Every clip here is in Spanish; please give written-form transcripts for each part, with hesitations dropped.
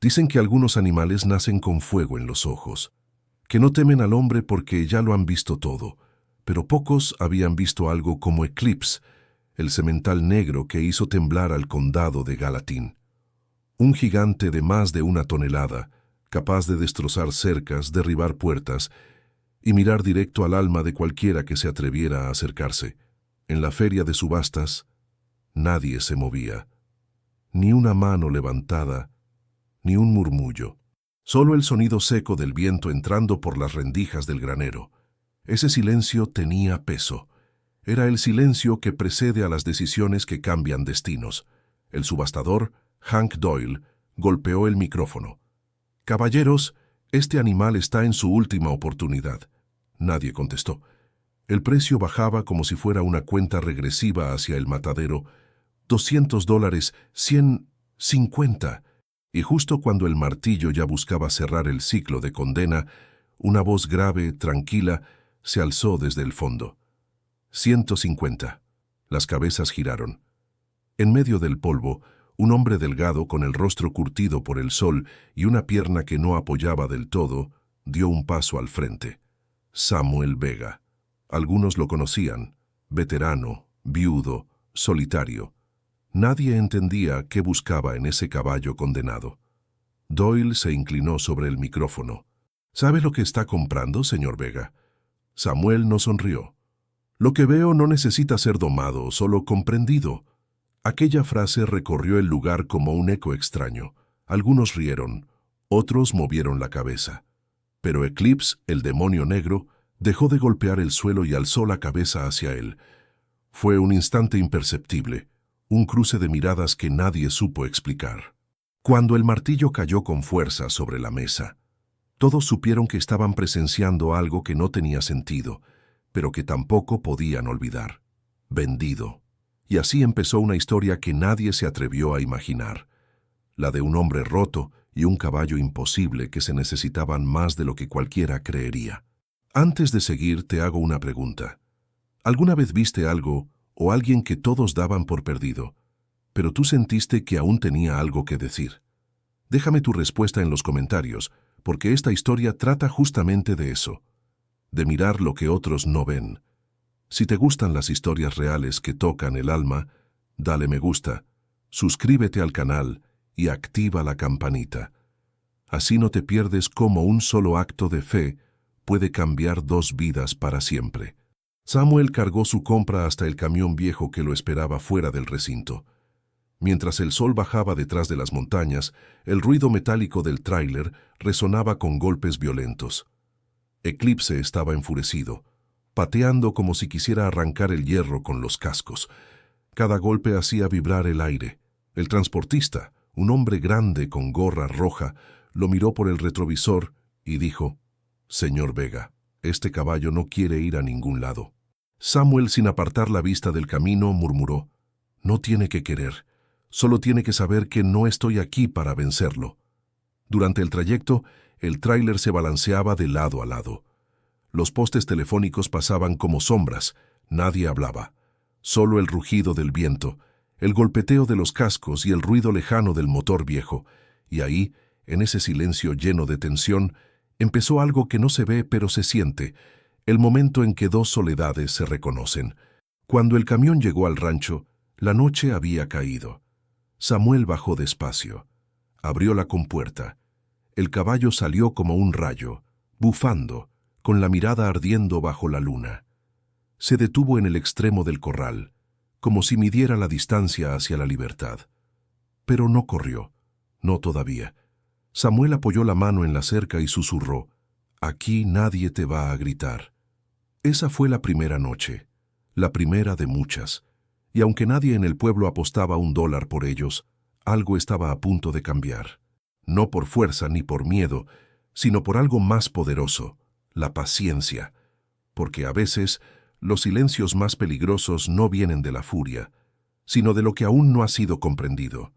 Dicen que algunos animales nacen con fuego en los ojos, que no temen al hombre porque ya lo han visto todo, pero pocos habían visto algo como Eclipse, el semental negro que hizo temblar al condado de Gallatin. Un gigante de más de 1 tonelada, capaz de destrozar cercas, derribar puertas y mirar directo al alma de cualquiera que se atreviera a acercarse. En la feria de subastas, nadie se movía, ni una mano levantada, ni un murmullo. Solo el sonido seco del viento entrando por las rendijas del granero. Ese silencio tenía peso. Era el silencio que precede a las decisiones que cambian destinos. El subastador, Hank Doyle, golpeó el micrófono. «Caballeros, este animal está en su última oportunidad». Nadie contestó. El precio bajaba como si fuera una cuenta regresiva hacia el matadero. $200, 150. Y justo cuando el martillo ya buscaba cerrar el ciclo de condena, una voz grave, tranquila, se alzó desde el fondo. 150. Las cabezas giraron. En medio del polvo, un hombre delgado con el rostro curtido por el sol y una pierna que no apoyaba del todo, dio un paso al frente. Samuel Vega. Algunos lo conocían, veterano, viudo, solitario. Nadie entendía qué buscaba en ese caballo condenado. Doyle se inclinó sobre el micrófono. «¿Sabe lo que está comprando, señor Vega?» Samuel no sonrió. «Lo que veo no necesita ser domado, solo comprendido». Aquella frase recorrió el lugar como un eco extraño. Algunos rieron, otros movieron la cabeza. Pero Eclipse, el demonio negro, dejó de golpear el suelo y alzó la cabeza hacia él. Fue un instante imperceptible, un cruce de miradas que nadie supo explicar. Cuando el martillo cayó con fuerza sobre la mesa, todos supieron que estaban presenciando algo que no tenía sentido, pero que tampoco podían olvidar. Vendido. Y así empezó una historia que nadie se atrevió a imaginar. La de un hombre roto y un caballo imposible que se necesitaban más de lo que cualquiera creería. Antes de seguir, te hago una pregunta. ¿Alguna vez viste algo o alguien que todos daban por perdido, pero tú sentiste que aún tenía algo que decir? Déjame tu respuesta en los comentarios, porque esta historia trata justamente de eso, de mirar lo que otros no ven. Si te gustan las historias reales que tocan el alma, dale me gusta, suscríbete al canal y activa la campanita. Así no te pierdes cómo un solo acto de fe puede cambiar 2 vidas para siempre. Samuel cargó su compra hasta el camión viejo que lo esperaba fuera del recinto. Mientras el sol bajaba detrás de las montañas, el ruido metálico del tráiler resonaba con golpes violentos. Eclipse estaba enfurecido, pateando como si quisiera arrancar el hierro con los cascos. Cada golpe hacía vibrar el aire. El transportista, un hombre grande con gorra roja, lo miró por el retrovisor y dijo: «Señor Vega, este caballo no quiere ir a ningún lado». Samuel, sin apartar la vista del camino, murmuró: «No tiene que querer, solo tiene que saber que no estoy aquí para vencerlo». Durante el trayecto, el tráiler se balanceaba de lado a lado. Los postes telefónicos pasaban como sombras, nadie hablaba. Solo el rugido del viento, el golpeteo de los cascos y el ruido lejano del motor viejo. Y ahí, en ese silencio lleno de tensión, empezó algo que no se ve pero se siente, el momento en que 2 soledades se reconocen. Cuando el camión llegó al rancho, la noche había caído. Samuel bajó despacio. Abrió la compuerta. El caballo salió como un rayo, bufando, con la mirada ardiendo bajo la luna. Se detuvo en el extremo del corral, como si midiera la distancia hacia la libertad. Pero no corrió, no todavía. Samuel apoyó la mano en la cerca y susurró: «Aquí nadie te va a gritar». Esa fue la primera noche, la primera de muchas, y aunque nadie en el pueblo apostaba $1 por ellos, algo estaba a punto de cambiar. No por fuerza ni por miedo, sino por algo más poderoso, la paciencia, porque a veces los silencios más peligrosos no vienen de la furia, sino de lo que aún no ha sido comprendido.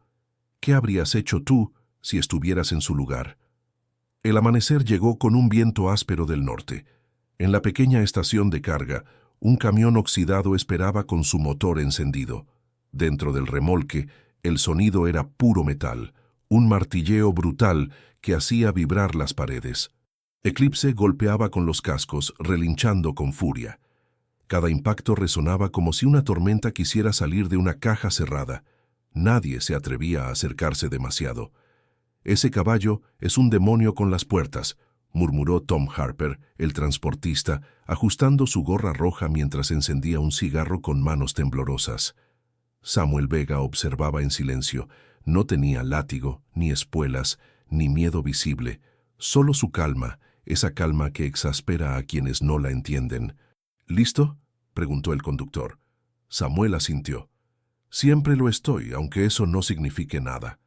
¿Qué habrías hecho tú si estuvieras en su lugar? El amanecer llegó con un viento áspero del norte. En la pequeña estación de carga, un camión oxidado esperaba con su motor encendido. Dentro del remolque, el sonido era puro metal, un martilleo brutal que hacía vibrar las paredes. Eclipse golpeaba con los cascos, relinchando con furia. Cada impacto resonaba como si una tormenta quisiera salir de una caja cerrada. Nadie se atrevía a acercarse demasiado. «Ese caballo es un demonio con las puertas», murmuró Tom Harper, el transportista, ajustando su gorra roja mientras encendía un cigarro con manos temblorosas. Samuel Vega observaba en silencio. No tenía látigo, ni espuelas, ni miedo visible, solo su calma, esa calma que exaspera a quienes no la entienden. «¿Listo?», preguntó el conductor. Samuel asintió. «Siempre lo estoy, aunque eso no signifique nada».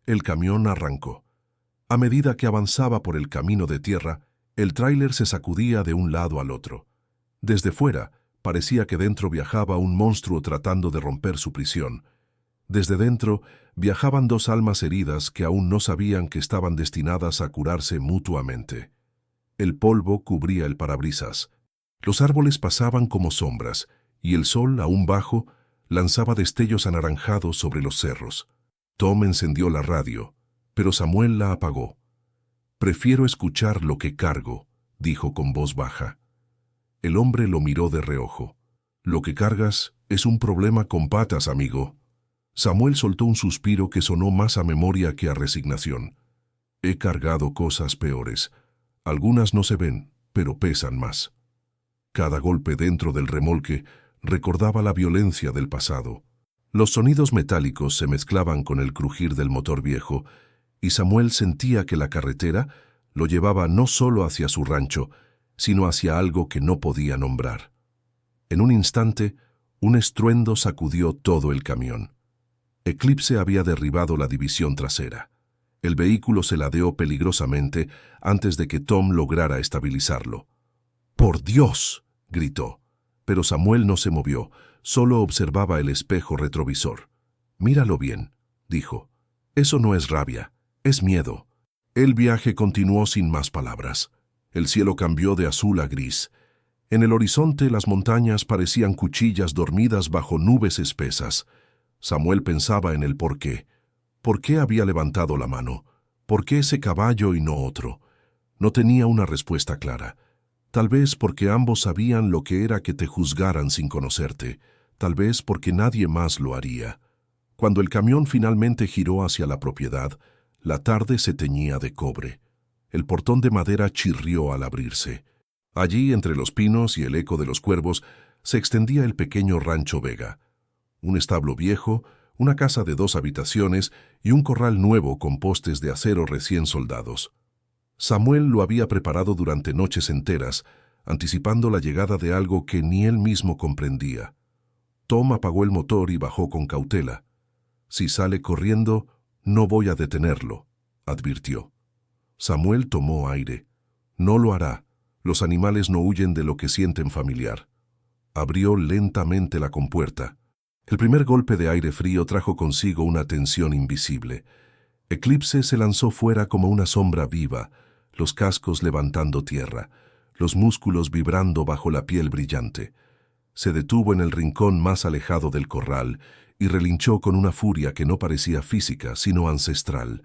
El camión arrancó. A medida que avanzaba por el camino de tierra, el tráiler se sacudía de un lado al otro. Desde fuera, parecía que dentro viajaba un monstruo tratando de romper su prisión. Desde dentro, viajaban dos almas heridas que aún no sabían que estaban destinadas a curarse mutuamente. El polvo cubría el parabrisas. Los árboles pasaban como sombras, y el sol, aún bajo, lanzaba destellos anaranjados sobre los cerros. Tom encendió la radio, pero Samuel la apagó. «Prefiero escuchar lo que cargo», dijo con voz baja. El hombre lo miró de reojo. «Lo que cargas es un problema con patas, amigo». Samuel soltó un suspiro que sonó más a memoria que a resignación. «He cargado cosas peores. Algunas no se ven, pero pesan más». Cada golpe dentro del remolque recordaba la violencia del pasado. Los sonidos metálicos se mezclaban con el crujir del motor viejo, y Samuel sentía que la carretera lo llevaba no solo hacia su rancho, sino hacia algo que no podía nombrar. En un instante, un estruendo sacudió todo el camión. Eclipse había derribado la división trasera. El vehículo se ladeó peligrosamente antes de que Tom lograra estabilizarlo. «¡Por Dios!», gritó. Pero Samuel no se movió, solo observaba el espejo retrovisor. «Míralo bien», dijo. «Eso no es rabia, es miedo». El viaje continuó sin más palabras. El cielo cambió de azul a gris. En el horizonte las montañas parecían cuchillas dormidas bajo nubes espesas. Samuel pensaba en el por qué. ¿Por qué había levantado la mano? ¿Por qué ese caballo y no otro? No tenía una respuesta clara. Tal vez porque ambos sabían lo que era que te juzgaran sin conocerte. Tal vez porque nadie más lo haría. Cuando el camión finalmente giró hacia la propiedad, la tarde se teñía de cobre. El portón de madera chirrió al abrirse. Allí, entre los pinos y el eco de los cuervos, se extendía el pequeño rancho Vega. Un establo viejo, una casa de 2 habitaciones y un corral nuevo con postes de acero recién soldados. Samuel lo había preparado durante noches enteras, anticipando la llegada de algo que ni él mismo comprendía. Tom apagó el motor y bajó con cautela. «Si sale corriendo, no voy a detenerlo», advirtió. Samuel tomó aire. No lo hará. Los animales no huyen de lo que sienten familiar. Abrió lentamente la compuerta. El primer golpe de aire frío trajo consigo una tensión invisible. Eclipse se lanzó fuera como una sombra viva, los cascos levantando tierra, los músculos vibrando bajo la piel brillante. Se detuvo en el rincón más alejado del corral y relinchó con una furia que no parecía física, sino ancestral.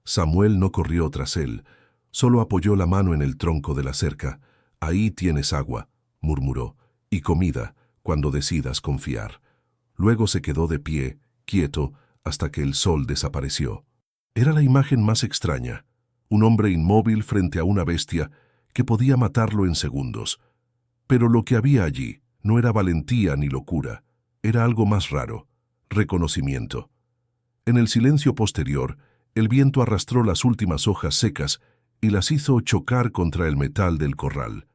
Samuel no corrió tras él, solo apoyó la mano en el tronco de la cerca. «Ahí tienes agua», murmuró, «y comida, cuando decidas confiar». Luego se quedó de pie, quieto, hasta que el sol desapareció. Era la imagen más extraña. Un hombre inmóvil frente a una bestia que podía matarlo en segundos. Pero lo que había allí no era valentía ni locura, era algo más raro, reconocimiento. En el silencio posterior, el viento arrastró las últimas hojas secas y las hizo chocar contra el metal del corral.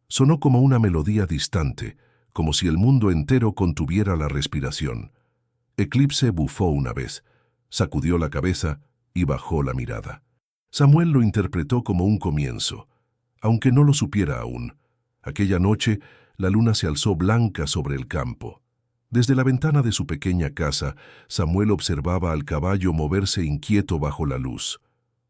Sonó como una melodía distante, como si el mundo entero contuviera la respiración. Eclipse bufó una vez, sacudió la cabeza y bajó la mirada. Samuel lo interpretó como un comienzo, aunque no lo supiera aún. Aquella noche, la luna se alzó blanca sobre el campo. Desde la ventana de su pequeña casa, Samuel observaba al caballo moverse inquieto bajo la luz.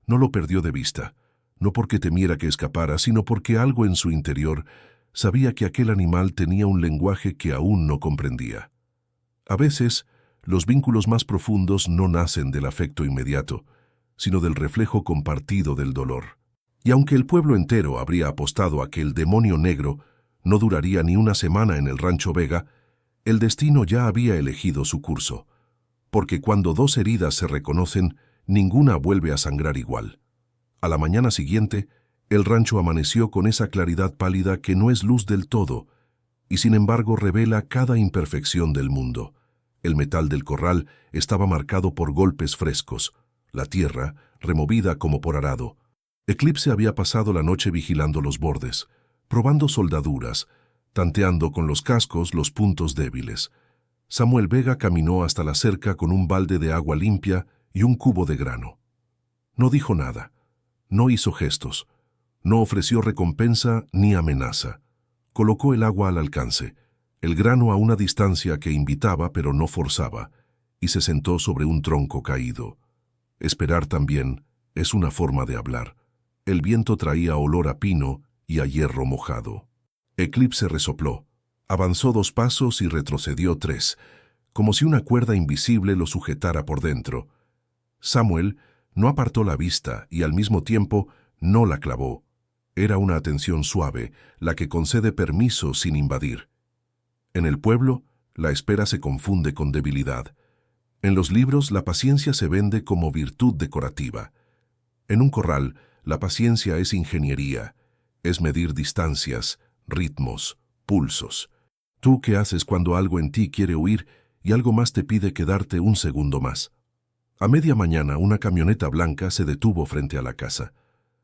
No lo perdió de vista, no porque temiera que escapara, sino porque algo en su interior sabía que aquel animal tenía un lenguaje que aún no comprendía. A veces, los vínculos más profundos no nacen del afecto inmediato, sino del reflejo compartido del dolor. Y aunque el pueblo entero habría apostado a que el demonio negro no duraría ni una semana en el Rancho Vega, el destino ya había elegido su curso, porque cuando dos heridas se reconocen, ninguna vuelve a sangrar igual. A la mañana siguiente, el rancho amaneció con esa claridad pálida que no es luz del todo, y sin embargo revela cada imperfección del mundo. El metal del corral estaba marcado por golpes frescos, la tierra removida como por arado. Eclipse había pasado la noche vigilando los bordes, probando soldaduras, tanteando con los cascos los puntos débiles. Samuel Vega caminó hasta la cerca con un balde de agua limpia y un cubo de grano. No dijo nada, no hizo gestos, no ofreció recompensa ni amenaza. Colocó el agua al alcance, el grano a una distancia que invitaba pero no forzaba, y se sentó sobre un tronco caído. Esperar también es una forma de hablar. El viento traía olor a pino y a hierro mojado. Eclipse resopló, avanzó 2 pasos y retrocedió 3, como si una cuerda invisible lo sujetara por dentro. Samuel no apartó la vista y al mismo tiempo no la clavó. Era una atención suave, la que concede permiso sin invadir. En el pueblo, la espera se confunde con debilidad. En los libros, la paciencia se vende como virtud decorativa. En un corral, la paciencia es ingeniería, es medir distancias, ritmos, pulsos. ¿Tú qué haces cuando algo en ti quiere huir y algo más te pide quedarte un segundo más? A media mañana, una camioneta blanca se detuvo frente a la casa.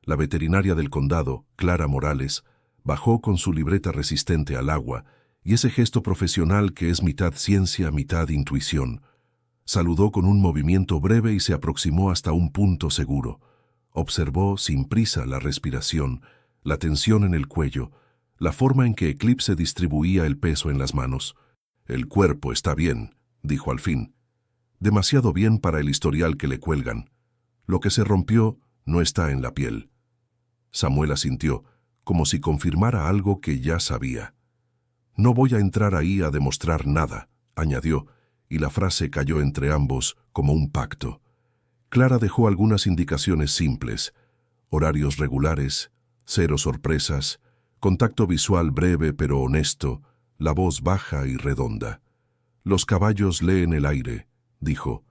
La veterinaria del condado, Clara Morales, bajó con su libreta resistente al agua y ese gesto profesional que es mitad ciencia, mitad intuición. Saludó con un movimiento breve y se aproximó hasta un punto seguro. Observó sin prisa la respiración, la tensión en el cuello, la forma en que Eclipse distribuía el peso en las manos. «El cuerpo está bien», dijo al fin. «Demasiado bien para el historial que le cuelgan. Lo que se rompió no está en la piel». Samuel asintió, como si confirmara algo que ya sabía. «No voy a entrar ahí a demostrar nada», añadió, y la frase cayó entre ambos como un pacto. Clara dejó algunas indicaciones simples: horarios regulares, 0 sorpresas, contacto visual breve pero honesto, la voz baja y redonda. «Los caballos leen el aire», dijo.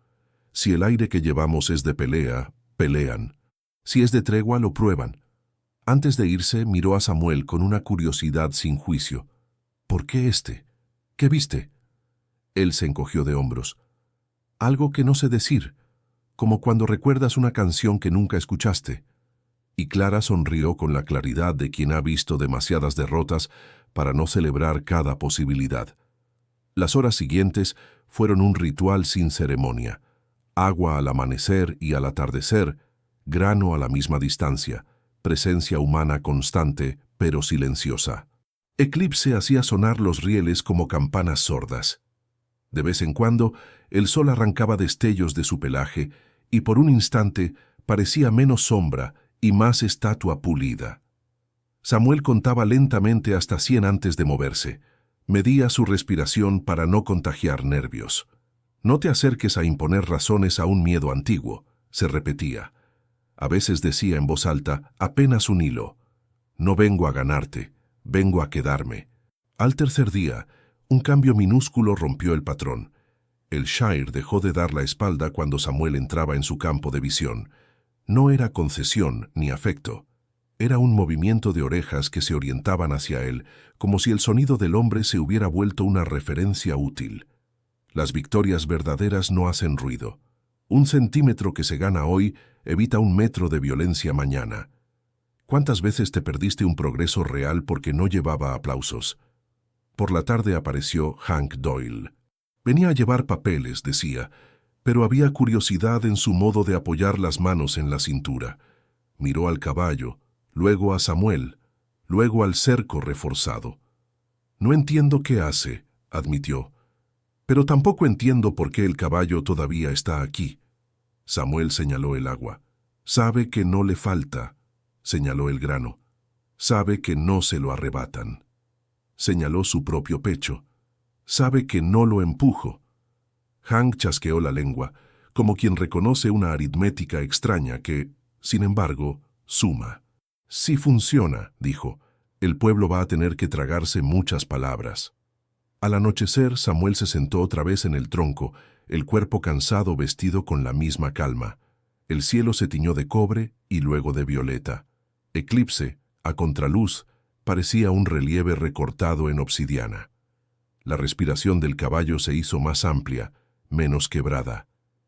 «Si el aire que llevamos es de pelea, pelean. Si es de tregua, lo prueban». Antes de irse, miró a Samuel con una curiosidad sin juicio. «¿Por qué este? ¿Qué viste?» Él se encogió de hombros. «Algo que no sé decir, como cuando recuerdas una canción que nunca escuchaste». Y Clara sonrió con la claridad de quien ha visto demasiadas derrotas para no celebrar cada posibilidad. Las horas siguientes fueron un ritual sin ceremonia. Agua al amanecer y al atardecer, grano a la misma distancia, presencia humana constante pero silenciosa. Eclipse hacía sonar los rieles como campanas sordas. De vez en cuando, el sol arrancaba destellos de su pelaje y por un instante parecía menos sombra y más estatua pulida. Samuel contaba lentamente hasta 100 antes de moverse. Medía su respiración para no contagiar nervios. «No te acerques a imponer razones a un miedo antiguo», se repetía. A veces decía en voz alta, apenas un hilo: «No vengo a ganarte, vengo a quedarme». Al tercer día, un cambio minúsculo rompió el patrón. El Shire dejó de dar la espalda cuando Samuel entraba en su campo de visión. No era concesión ni afecto. Era un movimiento de orejas que se orientaban hacia él, como si el sonido del hombre se hubiera vuelto una referencia útil. Las victorias verdaderas no hacen ruido. 1 centímetro que se gana hoy evita 1 metro de violencia mañana. ¿Cuántas veces te perdiste un progreso real porque no llevaba aplausos? Por la tarde apareció Hank Doyle. Venía a llevar papeles, decía, pero había curiosidad en su modo de apoyar las manos en la cintura. Miró al caballo, luego a Samuel, luego al cerco reforzado. «No entiendo qué hace», admitió, «pero tampoco entiendo por qué el caballo todavía está aquí». Samuel señaló el agua. «Sabe que no le falta», señaló el grano. «Sabe que no se lo arrebatan». Señaló su propio pecho. «Sabe que no lo empujo». Hank chasqueó la lengua, como quien reconoce una aritmética extraña que, sin embargo, suma. «Sí funciona», dijo. «El pueblo va a tener que tragarse muchas palabras». Al anochecer, Samuel se sentó otra vez en el tronco, el cuerpo cansado vestido con la misma calma. El cielo se tiñó de cobre y luego de violeta. Eclipse, a contraluz, parecía un relieve recortado en obsidiana. La respiración del caballo se hizo más amplia, menos quebrada.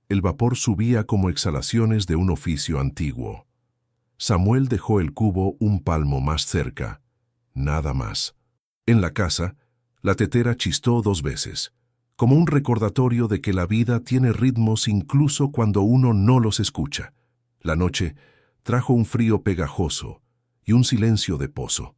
El vapor subía como exhalaciones de un oficio antiguo. Samuel dejó el cubo un palmo más cerca. Nada más. En la casa, la tetera chistó 2 veces, como un recordatorio de que la vida tiene ritmos incluso cuando uno no los escucha. La noche trajo un frío pegajoso y un silencio de pozo.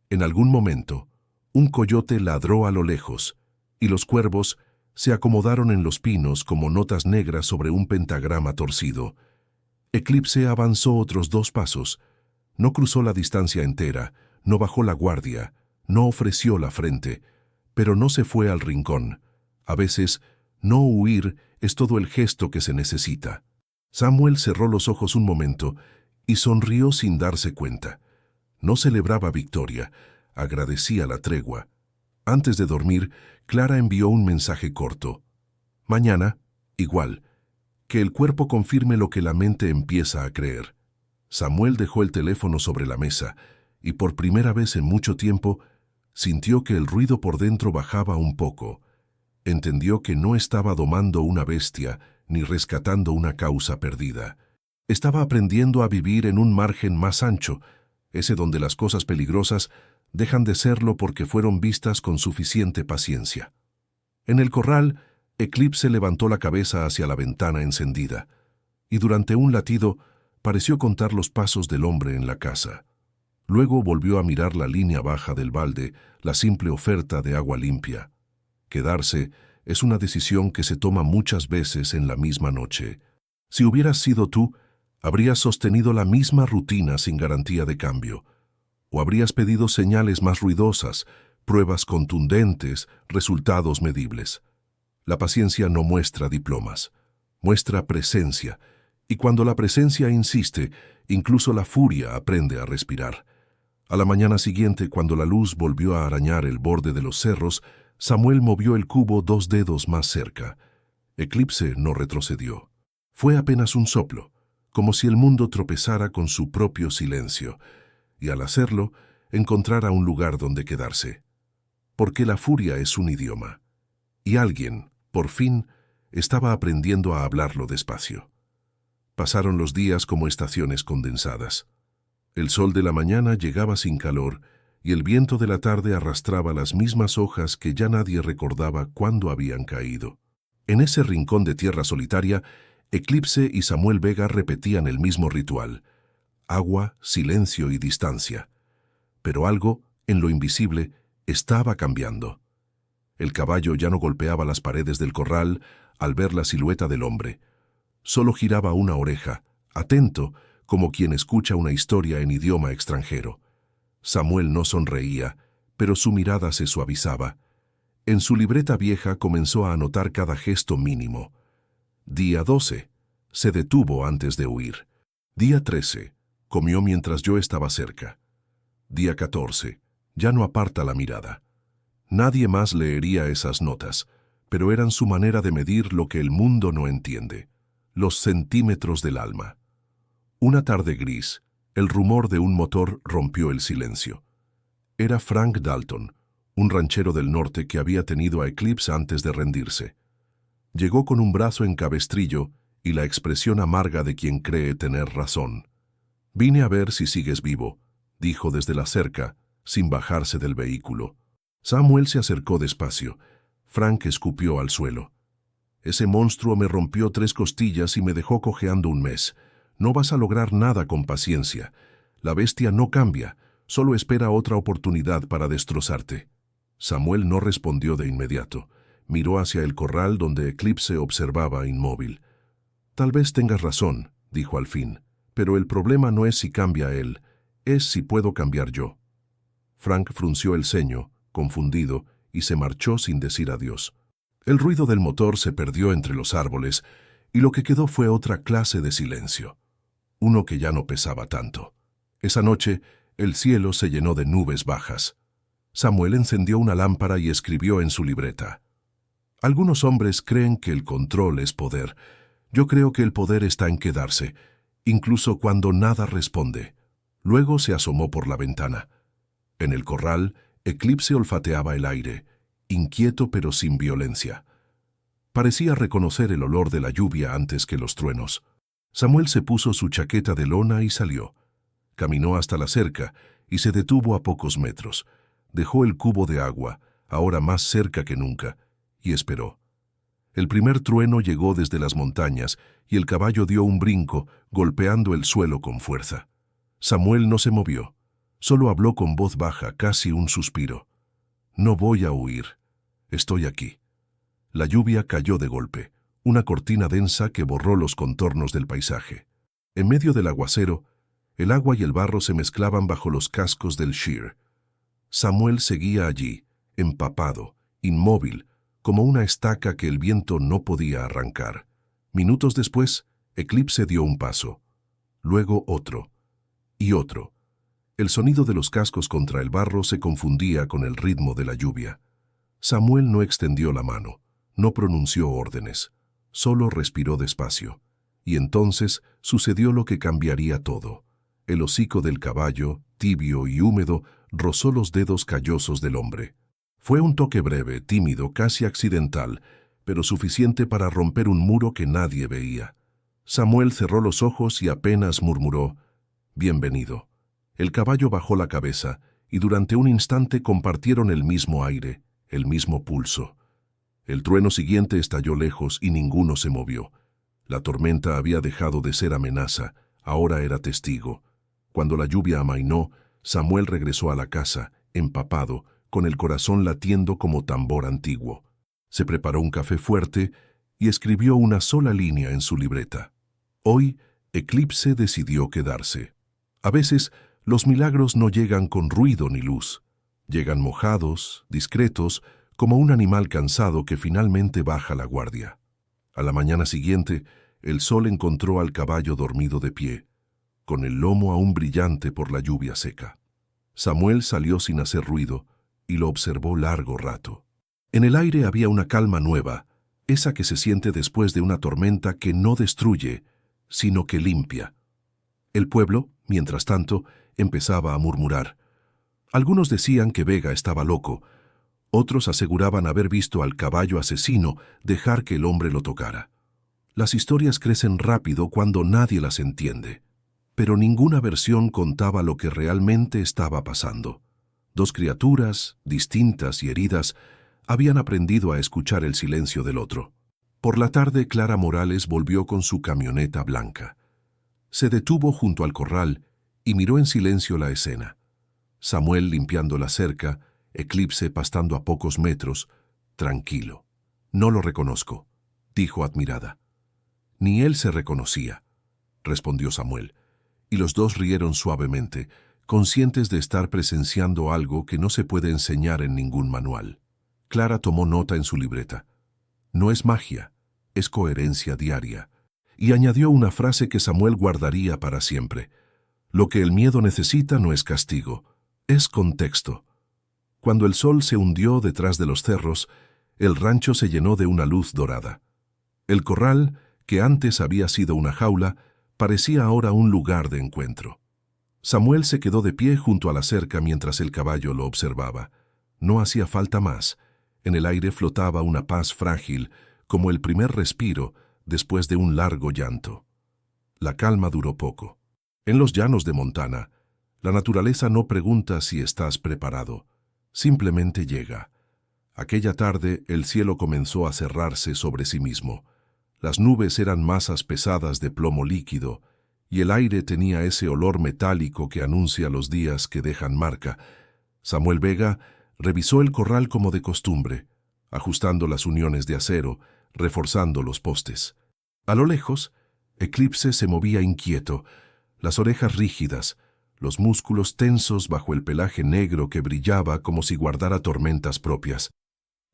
En algún momento, un coyote ladró a lo lejos, y los cuervos se acomodaron en los pinos como notas negras sobre un pentagrama torcido. Eclipse avanzó otros 2 pasos. No cruzó la distancia entera, no bajó la guardia, no ofreció la frente, pero no se fue al rincón. A veces, no huir es todo el gesto que se necesita. Samuel cerró los ojos un momento y sonrió sin darse cuenta. No celebraba victoria, agradecía la tregua. Antes de dormir, Clara envió un mensaje corto. «Mañana, igual, que el cuerpo confirme lo que la mente empieza a creer». Samuel dejó el teléfono sobre la mesa y por primera vez en mucho tiempo sintió que el ruido por dentro bajaba un poco. Entendió que no estaba domando una bestia ni rescatando una causa perdida. Estaba aprendiendo a vivir en un margen más ancho, ese donde las cosas peligrosas dejan de serlo porque fueron vistas con suficiente paciencia. En el corral, Eclipse levantó la cabeza hacia la ventana encendida, y durante un latido pareció contar los pasos del hombre en la casa. Luego volvió a mirar la línea baja del balde, la simple oferta de agua limpia. Quedarse es una decisión que se toma muchas veces en la misma noche. Si hubieras sido tú, habrías sostenido la misma rutina sin garantía de cambio. O habrías pedido señales más ruidosas, pruebas contundentes, resultados medibles. La paciencia no muestra diplomas, muestra presencia, y cuando la presencia insiste, incluso la furia aprende a respirar. A la mañana siguiente, cuando la luz volvió a arañar el borde de los cerros, Samuel movió el cubo 2 dedos más cerca. Eclipse no retrocedió. Fue apenas un soplo, como si el mundo tropezara con su propio silencio, y al hacerlo, encontrara un lugar donde quedarse. Porque la furia es un idioma, y alguien, por fin, estaba aprendiendo a hablarlo despacio. Pasaron los días como estaciones condensadas. El sol de la mañana llegaba sin calor, y el viento de la tarde arrastraba las mismas hojas que ya nadie recordaba cuándo habían caído. En ese rincón de tierra solitaria, Eclipse y Samuel Vega repetían el mismo ritual: agua, silencio y distancia. Pero algo, en lo invisible, estaba cambiando. El caballo ya no golpeaba las paredes del corral al ver la silueta del hombre. Solo giraba una oreja, atento, como quien escucha una historia en idioma extranjero. Samuel no sonreía, pero su mirada se suavizaba. En su libreta vieja comenzó a anotar cada gesto mínimo. Día 12. Se detuvo antes de huir. Día 13. Comió mientras yo estaba cerca. Día 14. Ya no aparta la mirada. Nadie más leería esas notas, pero eran su manera de medir lo que el mundo no entiende: los centímetros del alma. Una tarde gris, el rumor de un motor rompió el silencio. Era Frank Dalton, un ranchero del norte que había tenido a Eclipse antes de rendirse. Llegó con un brazo en cabestrillo y la expresión amarga de quien cree tener razón. «Vine a ver si sigues vivo», dijo desde la cerca, sin bajarse del vehículo. Samuel se acercó despacio. Frank escupió al suelo. «Ese monstruo me rompió 3 costillas y me dejó cojeando un mes. No vas a lograr nada con paciencia. La bestia no cambia, solo espera otra oportunidad para destrozarte». Samuel no respondió de inmediato. Miró hacia el corral donde Eclipse observaba inmóvil. «Tal vez tengas razón», dijo al fin, «pero el problema no es si cambia él, es si puedo cambiar yo». Frank frunció el ceño, confundido, y se marchó sin decir adiós. El ruido del motor se perdió entre los árboles, y lo que quedó fue otra clase de silencio, uno que ya no pesaba tanto. Esa noche, el cielo se llenó de nubes bajas. Samuel encendió una lámpara y escribió en su libreta: algunos hombres creen que el control es poder. Yo creo que el poder está en quedarse, incluso cuando nada responde. Luego se asomó por la ventana. En el corral, Eclipse olfateaba el aire, inquieto pero sin violencia. Parecía reconocer el olor de la lluvia antes que los truenos. Samuel se puso su chaqueta de lona y salió. Caminó hasta la cerca y se detuvo a pocos metros. Dejó el cubo de agua, ahora más cerca que nunca, y esperó. El primer trueno llegó desde las montañas y el caballo dio un brinco, golpeando el suelo con fuerza. Samuel no se movió. Solo habló con voz baja, casi un suspiro. No voy a huir. Estoy aquí. La lluvia cayó de golpe, una cortina densa que borró los contornos del paisaje. En medio del aguacero, el agua y el barro se mezclaban bajo los cascos del shear. Samuel seguía allí, empapado, inmóvil, como una estaca que el viento no podía arrancar. Minutos después, Eclipse dio un paso, luego otro, y otro. El sonido de los cascos contra el barro se confundía con el ritmo de la lluvia. Samuel no extendió la mano, no pronunció órdenes, solo respiró despacio. Y entonces sucedió lo que cambiaría todo. El hocico del caballo, tibio y húmedo, rozó los dedos callosos del hombre. Fue un toque breve, tímido, casi accidental, pero suficiente para romper un muro que nadie veía. Samuel cerró los ojos y apenas murmuró: «Bienvenido». El caballo bajó la cabeza y durante un instante compartieron el mismo aire, el mismo pulso. El trueno siguiente estalló lejos y ninguno se movió. La tormenta había dejado de ser amenaza, ahora era testigo. Cuando la lluvia amainó, Samuel regresó a la casa, empapado, con el corazón latiendo como tambor antiguo. Se preparó un café fuerte y escribió una sola línea en su libreta. Hoy, Eclipse decidió quedarse. A veces, los milagros no llegan con ruido ni luz. Llegan mojados, discretos, como un animal cansado que finalmente baja la guardia. A la mañana siguiente, el sol encontró al caballo dormido de pie, con el lomo aún brillante por la lluvia seca. Samuel salió sin hacer ruido y lo observó largo rato. En el aire había una calma nueva, esa que se siente después de una tormenta que no destruye, sino que limpia. El pueblo, mientras tanto, empezaba a murmurar. Algunos decían que Vega estaba loco, otros aseguraban haber visto al caballo asesino dejar que el hombre lo tocara. Las historias crecen rápido cuando nadie las entiende, pero ninguna versión contaba lo que realmente estaba pasando. Dos criaturas, distintas y heridas, habían aprendido a escuchar el silencio del otro. Por la tarde, Clara Morales volvió con su camioneta blanca. Se detuvo junto al corral y miró en silencio la escena. Samuel limpiando la cerca, Eclipse pastando a pocos metros, tranquilo. «No lo reconozco», dijo admirada. «Ni él se reconocía», respondió Samuel, y los dos rieron suavemente, conscientes de estar presenciando algo que no se puede enseñar en ningún manual. Clara tomó nota en su libreta. «No es magia, es coherencia diaria», y añadió una frase que Samuel guardaría para siempre. «Lo que el miedo necesita no es castigo, es contexto». Cuando el sol se hundió detrás de los cerros, el rancho se llenó de una luz dorada. El corral, que antes había sido una jaula, parecía ahora un lugar de encuentro. Samuel se quedó de pie junto a la cerca mientras el caballo lo observaba. No hacía falta más. En el aire flotaba una paz frágil, como el primer respiro después de un largo llanto. La calma duró poco. En los llanos de Montana, la naturaleza no pregunta si estás preparado. Simplemente llega. Aquella tarde el cielo comenzó a cerrarse sobre sí mismo. Las nubes eran masas pesadas de plomo líquido, y el aire tenía ese olor metálico que anuncia los días que dejan marca. Samuel Vega revisó el corral como de costumbre, ajustando las uniones de acero, reforzando los postes. A lo lejos, Eclipse se movía inquieto, las orejas rígidas, los músculos tensos bajo el pelaje negro que brillaba como si guardara tormentas propias.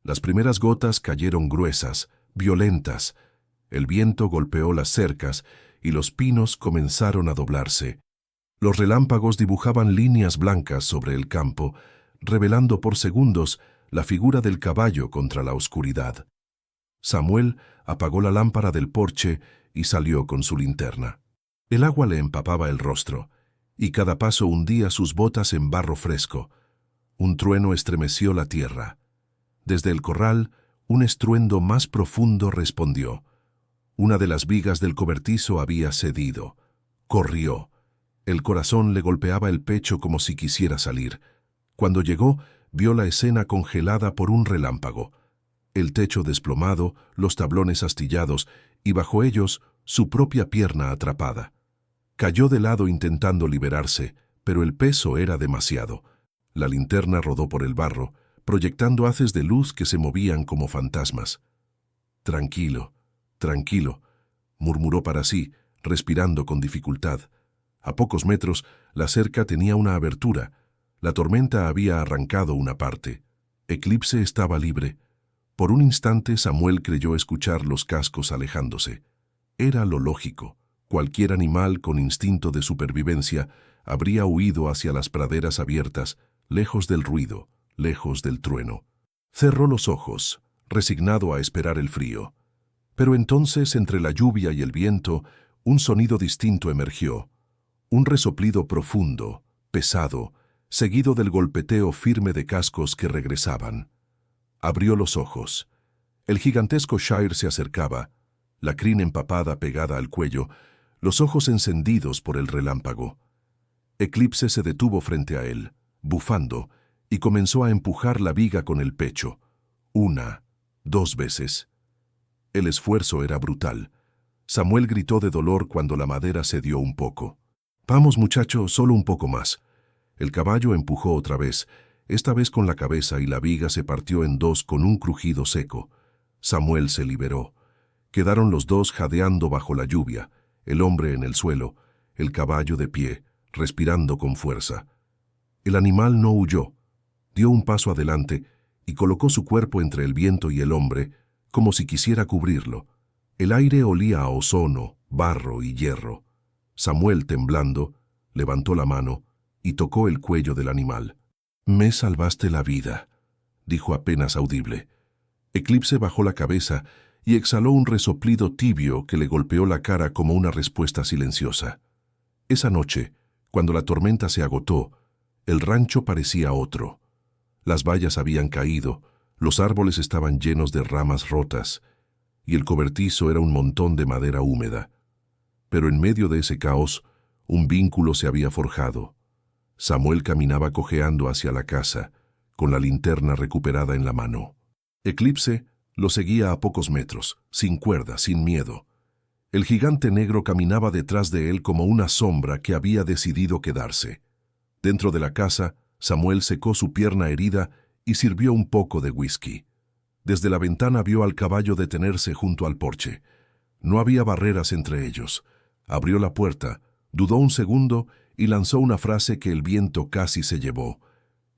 Las primeras gotas cayeron gruesas, violentas, El viento golpeó las cercas y los pinos comenzaron a doblarse. Los relámpagos dibujaban líneas blancas sobre el campo, revelando por segundos la figura del caballo contra la oscuridad. Samuel apagó la lámpara del porche y salió con su linterna. El agua le empapaba el rostro, y cada paso hundía sus botas en barro fresco. Un trueno estremeció la tierra. Desde el corral, un estruendo más profundo respondió. Una de las vigas del cobertizo había cedido. Corrió. El corazón le golpeaba el pecho como si quisiera salir. Cuando llegó, vio la escena congelada por un relámpago. El techo desplomado, los tablones astillados y bajo ellos su propia pierna atrapada. Cayó de lado intentando liberarse, pero el peso era demasiado. La linterna rodó por el barro, proyectando haces de luz que se movían como fantasmas. «Tranquilo, tranquilo», murmuró para sí, respirando con dificultad. A pocos metros, la cerca tenía una abertura. La tormenta había arrancado una parte. Eclipse estaba libre. Por un instante Samuel creyó escuchar los cascos alejándose. Era lo lógico. Cualquier animal con instinto de supervivencia habría huido hacia las praderas abiertas, lejos del ruido, lejos del trueno. Cerró los ojos, resignado a esperar el frío. Pero entonces, entre la lluvia y el viento, un sonido distinto emergió. Un resoplido profundo, pesado, seguido del golpeteo firme de cascos que regresaban. Abrió los ojos. El gigantesco Shire se acercaba, la crin empapada pegada al cuello, los ojos encendidos por el relámpago. Eclipse se detuvo frente a él, bufando, y comenzó a empujar la viga con el pecho. 1, 2 veces. El esfuerzo era brutal. Samuel gritó de dolor cuando la madera cedió un poco. «Vamos, muchacho, solo un poco más». El caballo empujó otra vez, esta vez con la cabeza, y la viga se partió en dos con un crujido seco. Samuel se liberó. Quedaron los dos jadeando bajo la lluvia, el hombre en el suelo, el caballo de pie, respirando con fuerza. El animal no huyó. Dio un paso adelante y colocó su cuerpo entre el viento y el hombre, como si quisiera cubrirlo. El aire olía a ozono, barro y hierro. Samuel, temblando, levantó la mano y tocó el cuello del animal. «Me salvaste la vida», dijo apenas audible. Eclipse bajó la cabeza y exhaló un resoplido tibio que le golpeó la cara como una respuesta silenciosa. Esa noche, cuando la tormenta se agotó, el rancho parecía otro. Las vallas habían caído, los árboles estaban llenos de ramas rotas, y el cobertizo era un montón de madera húmeda. Pero en medio de ese caos, un vínculo se había forjado. Samuel caminaba cojeando hacia la casa, con la linterna recuperada en la mano. Eclipse lo seguía a pocos metros, sin cuerda, sin miedo. El gigante negro caminaba detrás de él como una sombra que había decidido quedarse. Dentro de la casa, Samuel secó su pierna herida y sirvió un poco de whisky. Desde la ventana vio al caballo detenerse junto al porche. No había barreras entre ellos. Abrió la puerta, dudó un segundo y lanzó una frase que el viento casi se llevó.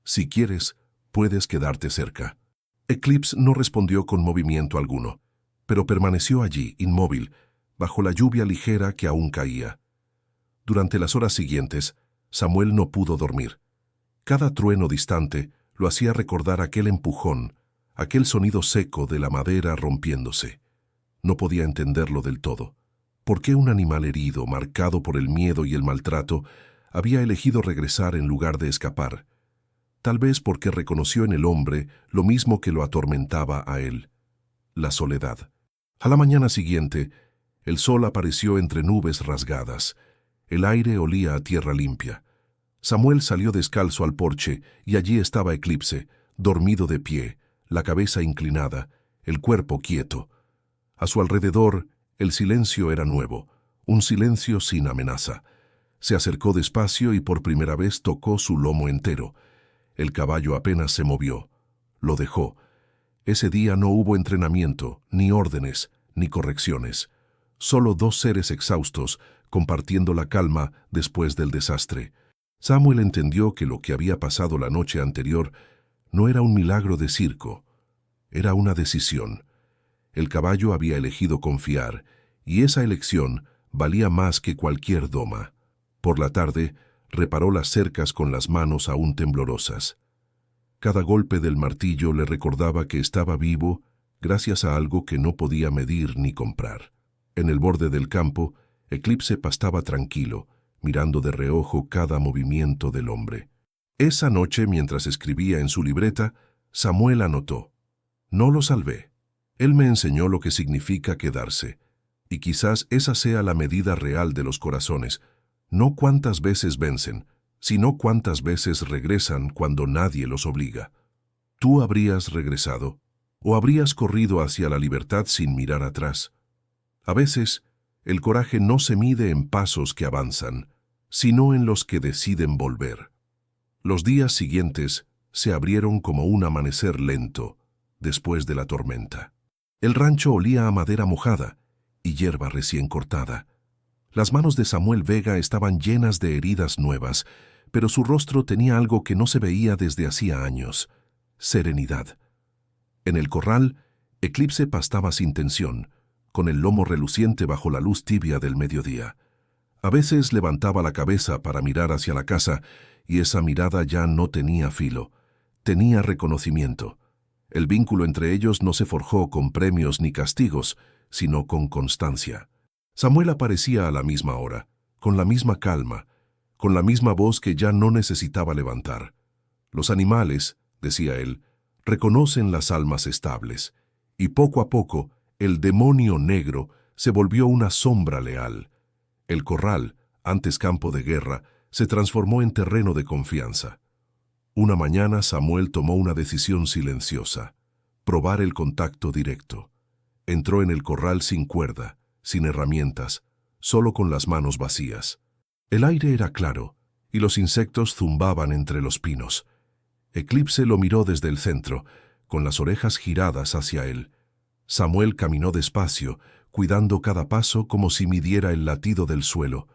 «Si quieres, puedes quedarte cerca». Eclipse no respondió con movimiento alguno, pero permaneció allí, inmóvil, bajo la lluvia ligera que aún caía. Durante las horas siguientes, Samuel no pudo dormir. Cada trueno distante lo hacía recordar aquel empujón, aquel sonido seco de la madera rompiéndose. No podía entenderlo del todo. ¿Por qué un animal herido, marcado por el miedo y el maltrato, había elegido regresar en lugar de escapar? Tal vez porque reconoció en el hombre lo mismo que lo atormentaba a él: la soledad. A la mañana siguiente, el sol apareció entre nubes rasgadas. El aire olía a tierra limpia. Samuel salió descalzo al porche y allí estaba Eclipse, dormido de pie, la cabeza inclinada, el cuerpo quieto. A su alrededor, el silencio era nuevo, un silencio sin amenaza. Se acercó despacio y por primera vez tocó su lomo entero. El caballo apenas se movió. Lo dejó. Ese día no hubo entrenamiento, ni órdenes, ni correcciones. Solo dos seres exhaustos, compartiendo la calma después del desastre. Samuel entendió que lo que había pasado la noche anterior no era un milagro de circo. Era una decisión. El caballo había elegido confiar, y esa elección valía más que cualquier doma. Por la tarde, reparó las cercas con las manos aún temblorosas. Cada golpe del martillo le recordaba que estaba vivo gracias a algo que no podía medir ni comprar. En el borde del campo, Eclipse pastaba tranquilo, mirando de reojo cada movimiento del hombre. Esa noche, mientras escribía en su libreta, Samuel anotó: «No lo salvé. Él me enseñó lo que significa quedarse. Y quizás esa sea la medida real de los corazones, no cuántas veces vencen, sino cuántas veces regresan cuando nadie los obliga». ¿Tú habrías regresado? ¿O habrías corrido hacia la libertad sin mirar atrás? A veces, el coraje no se mide en pasos que avanzan, sino en los que deciden volver. Los días siguientes se abrieron como un amanecer lento, después de la tormenta. El rancho olía a madera mojada y hierba recién cortada. Las manos de Samuel Vega estaban llenas de heridas nuevas, pero su rostro tenía algo que no se veía desde hacía años: serenidad. En el corral, Eclipse pastaba sin tensión, con el lomo reluciente bajo la luz tibia del mediodía. A veces levantaba la cabeza para mirar hacia la casa, y esa mirada ya no tenía filo, tenía reconocimiento. El vínculo entre ellos no se forjó con premios ni castigos, sino con constancia. Samuel aparecía a la misma hora, con la misma calma, con la misma voz que ya no necesitaba levantar. Los animales, decía él, reconocen las almas estables, y poco a poco el demonio negro se volvió una sombra leal. El corral, antes campo de guerra, se transformó en terreno de confianza. Una mañana Samuel tomó una decisión silenciosa: probar el contacto directo. Entró en el corral sin cuerda, sin herramientas, solo con las manos vacías. El aire era claro, y los insectos zumbaban entre los pinos. Eclipse lo miró desde el centro, con las orejas giradas hacia él. Samuel caminó despacio, cuidando cada paso como si midiera el latido del suelo.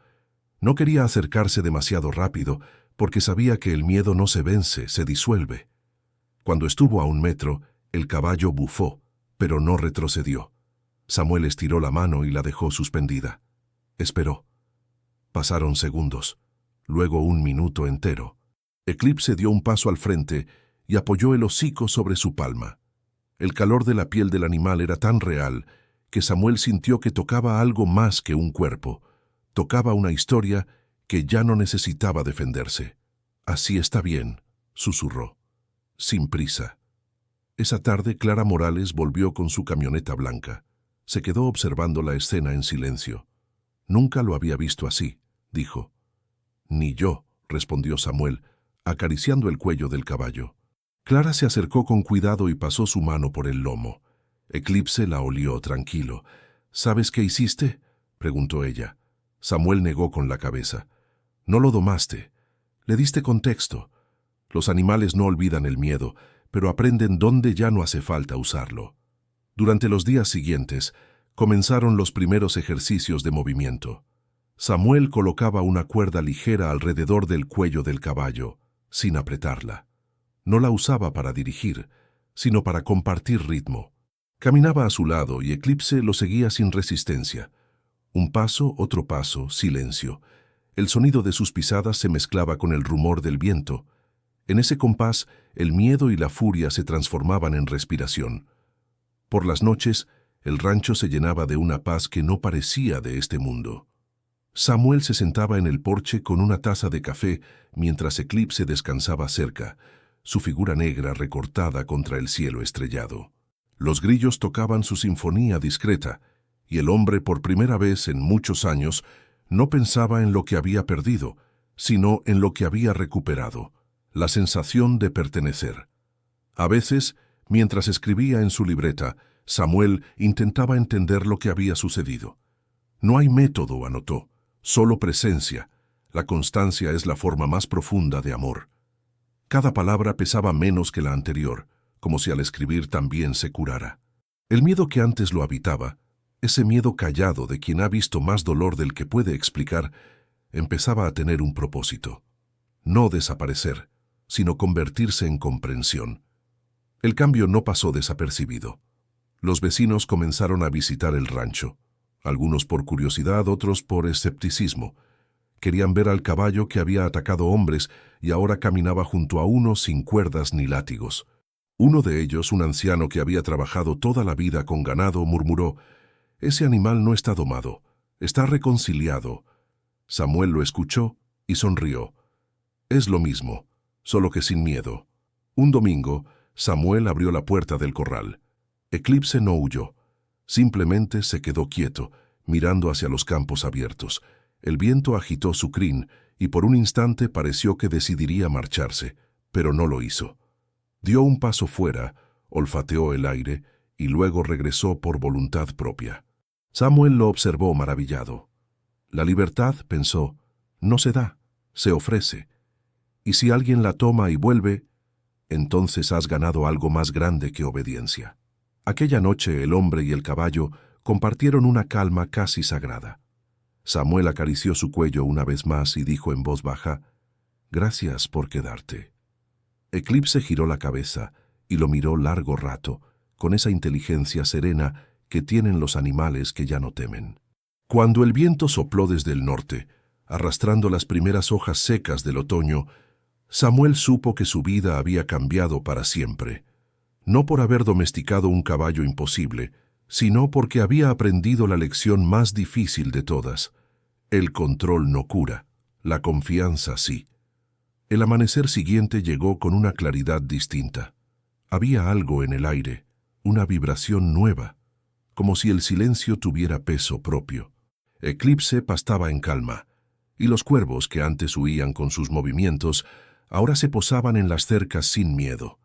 No quería acercarse demasiado rápido, porque sabía que el miedo no se vence, se disuelve. Cuando estuvo a 1 metro, el caballo bufó, pero no retrocedió. Samuel estiró la mano y la dejó suspendida. Esperó. Pasaron segundos, luego 1 minuto entero. Eclipse dio un paso al frente y apoyó el hocico sobre su palma. El calor de la piel del animal era tan real que Samuel sintió que tocaba algo más que un cuerpo. Tocaba una historia que ya no necesitaba defenderse. «Así está bien», susurró, sin prisa. Esa tarde Clara Morales volvió con su camioneta blanca. Se quedó observando la escena en silencio. «Nunca lo había visto así», dijo. «Ni yo», respondió Samuel, acariciando el cuello del caballo. Clara se acercó con cuidado y pasó su mano por el lomo. Eclipse la olió tranquilo. «¿Sabes qué hiciste?», preguntó ella. Samuel negó con la cabeza. «No lo domaste. Le diste contexto. Los animales no olvidan el miedo, pero aprenden dónde ya no hace falta usarlo». Durante los días siguientes, comenzaron los primeros ejercicios de movimiento. Samuel colocaba una cuerda ligera alrededor del cuello del caballo, sin apretarla. No la usaba para dirigir, sino para compartir ritmo. Caminaba a su lado y Eclipse lo seguía sin resistencia. Un paso, otro paso, silencio. El sonido de sus pisadas se mezclaba con el rumor del viento. En ese compás, el miedo y la furia se transformaban en respiración. Por las noches, el rancho se llenaba de una paz que no parecía de este mundo. Samuel se sentaba en el porche con una taza de café mientras Eclipse descansaba cerca, su figura negra recortada contra el cielo estrellado. Los grillos tocaban su sinfonía discreta, y el hombre, por primera vez en muchos años, no pensaba en lo que había perdido, sino en lo que había recuperado, la sensación de pertenecer. A veces, mientras escribía en su libreta, Samuel intentaba entender lo que había sucedido. «No hay método», anotó, «solo presencia. La constancia es la forma más profunda de amor». Cada palabra pesaba menos que la anterior, como si al escribir también se curara. El miedo que antes lo habitaba, ese miedo callado de quien ha visto más dolor del que puede explicar, empezaba a tener un propósito. No desaparecer, sino convertirse en comprensión. El cambio no pasó desapercibido. Los vecinos comenzaron a visitar el rancho, algunos por curiosidad, otros por escepticismo. Querían ver al caballo que había atacado hombres y ahora caminaba junto a uno sin cuerdas ni látigos. Uno de ellos, un anciano que había trabajado toda la vida con ganado, murmuró: «Ese animal no está domado, está reconciliado». Samuel lo escuchó y sonrió. «Es lo mismo, solo que sin miedo». Un domingo, Samuel abrió la puerta del corral. Eclipse no huyó. Simplemente se quedó quieto, mirando hacia los campos abiertos. El viento agitó su crin y por un instante pareció que decidiría marcharse, pero no lo hizo. Dio un paso fuera, olfateó el aire y luego regresó por voluntad propia. Samuel lo observó maravillado. La libertad, pensó, no se da, se ofrece. Y si alguien la toma y vuelve, entonces has ganado algo más grande que obediencia. Aquella noche el hombre y el caballo compartieron una calma casi sagrada. Samuel acarició su cuello una vez más y dijo en voz baja: «Gracias por quedarte». Eclipse giró la cabeza y lo miró largo rato, con esa inteligencia serena que tienen los animales que ya no temen. Cuando el viento sopló desde el norte, arrastrando las primeras hojas secas del otoño, Samuel supo que su vida había cambiado para siempre. No por haber domesticado un caballo imposible, sino porque había aprendido la lección más difícil de todas. El control no cura, la confianza sí. El amanecer siguiente llegó con una claridad distinta. Había algo en el aire, una vibración nueva, como si el silencio tuviera peso propio. Eclipse pastaba en calma, y los cuervos que antes huían con sus movimientos, ahora se posaban en las cercas sin miedo.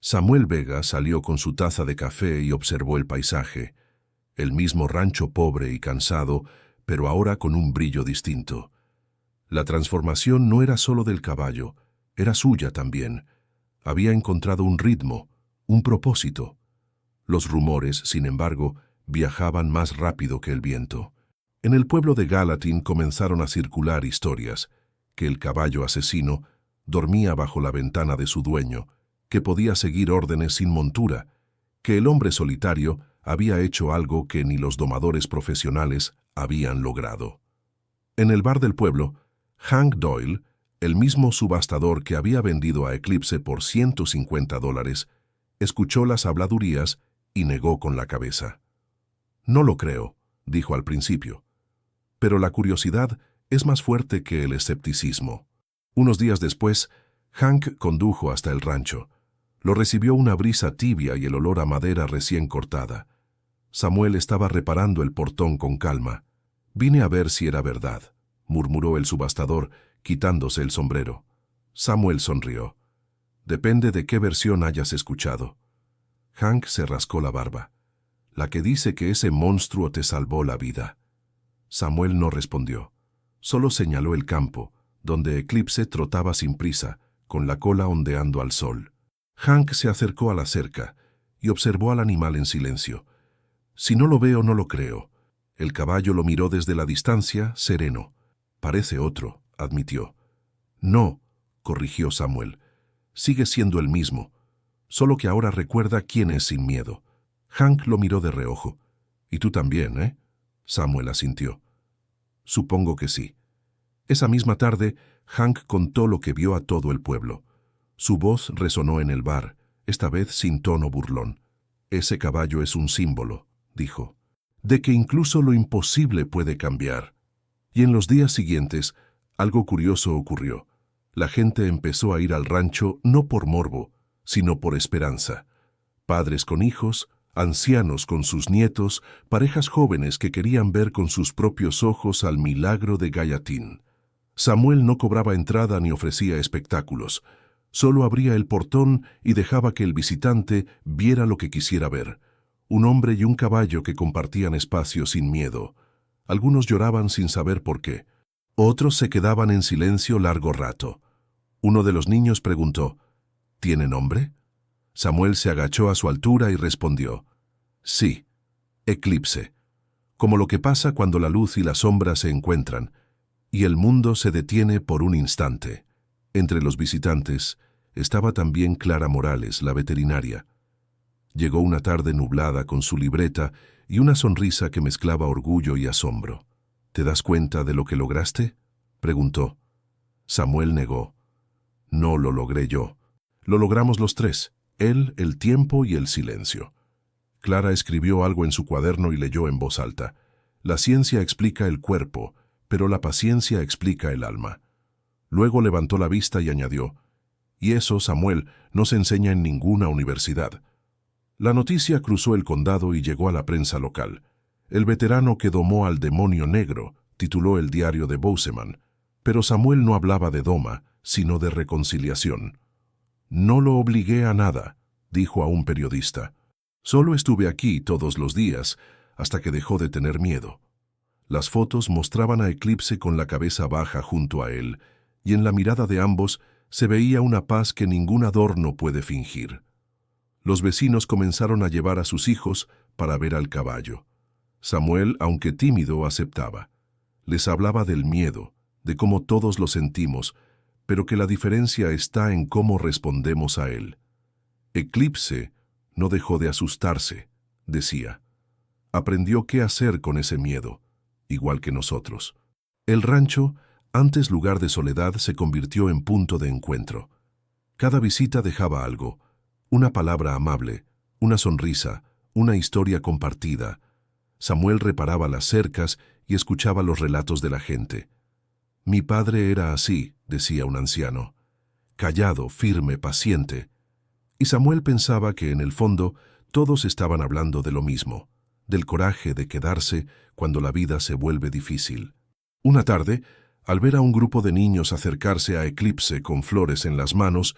Samuel Vega salió con su taza de café y observó el paisaje. El mismo rancho pobre y cansado, pero ahora con un brillo distinto. La transformación no era solo del caballo, era suya también. Había encontrado un ritmo, un propósito. Los rumores, sin embargo, viajaban más rápido que el viento. En el pueblo de Gallatin comenzaron a circular historias, que el caballo asesino dormía bajo la ventana de su dueño, que podía seguir órdenes sin montura, que el hombre solitario había hecho algo que ni los domadores profesionales habían logrado. En el bar del pueblo, Hank Doyle, el mismo subastador que había vendido a Eclipse por $150, escuchó las habladurías y negó con la cabeza. «No lo creo», dijo al principio. Pero la curiosidad es más fuerte que el escepticismo. Unos días después, Hank condujo hasta el rancho. Lo recibió una brisa tibia y el olor a madera recién cortada. Samuel estaba reparando el portón con calma. «Vine a ver si era verdad», murmuró el subastador, quitándose el sombrero. Samuel sonrió. «Depende de qué versión hayas escuchado». Hank se rascó la barba. «La que dice que ese monstruo te salvó la vida». Samuel no respondió. Solo señaló el campo, donde Eclipse trotaba sin prisa, con la cola ondeando al sol. Hank se acercó a la cerca y observó al animal en silencio. «Si no lo veo, no lo creo». El caballo lo miró desde la distancia, sereno. «Parece otro», admitió. «No», corrigió Samuel. «Sigue siendo el mismo, solo que ahora recuerda quién es sin miedo». Hank lo miró de reojo. «Y tú también, ¿eh?». Samuel asintió. «Supongo que sí». Esa misma tarde, Hank contó lo que vio a todo el pueblo. Su voz resonó en el bar, esta vez sin tono burlón. «Ese caballo es un símbolo», dijo, «de que incluso lo imposible puede cambiar». Y en los días siguientes, algo curioso ocurrió. La gente empezó a ir al rancho no por morbo, sino por esperanza. Padres con hijos, ancianos con sus nietos, parejas jóvenes que querían ver con sus propios ojos al milagro de Gallatin. Samuel no cobraba entrada ni ofrecía espectáculos. Solo abría el portón y dejaba que el visitante viera lo que quisiera ver. Un hombre y un caballo que compartían espacio sin miedo. Algunos lloraban sin saber por qué. Otros se quedaban en silencio largo rato. Uno de los niños preguntó: «¿Tiene nombre?». Samuel se agachó a su altura y respondió: «Sí, Eclipse. Como lo que pasa cuando la luz y la sombra se encuentran, y el mundo se detiene por un instante». Entre los visitantes estaba también Clara Morales, la veterinaria. Llegó una tarde nublada con su libreta y una sonrisa que mezclaba orgullo y asombro. ¿Te das cuenta de lo que lograste?, preguntó. Samuel negó. No lo logré yo. Lo logramos los tres, él, el tiempo y el silencio. Clara escribió algo en su cuaderno y leyó en voz alta. La ciencia explica el cuerpo, pero la paciencia explica el alma. Luego levantó la vista y añadió, y eso, Samuel, no se enseña en ninguna universidad. La noticia cruzó el condado y llegó a la prensa local. El veterano que domó al demonio negro, tituló el diario de Bozeman, pero Samuel no hablaba de doma, sino de reconciliación. No lo obligué a nada, dijo a un periodista. Solo estuve aquí todos los días, hasta que dejó de tener miedo. Las fotos mostraban a Eclipse con la cabeza baja junto a él, y en la mirada de ambos se veía una paz que ningún adorno puede fingir. Los vecinos comenzaron a llevar a sus hijos para ver al caballo. Samuel, aunque tímido, aceptaba. Les hablaba del miedo, de cómo todos lo sentimos, pero que la diferencia está en cómo respondemos a él. Eclipse no dejó de asustarse, decía. Aprendió qué hacer con ese miedo, igual que nosotros. El rancho, antes lugar de soledad, se convirtió en punto de encuentro. Cada visita dejaba algo, una palabra amable, una sonrisa, una historia compartida. Samuel reparaba las cercas y escuchaba los relatos de la gente. Mi padre era así, decía un anciano, callado, firme, paciente. Y Samuel pensaba que en el fondo todos estaban hablando de lo mismo, del coraje de quedarse cuando la vida se vuelve difícil. Una tarde, al ver a un grupo de niños acercarse a Eclipse con flores en las manos,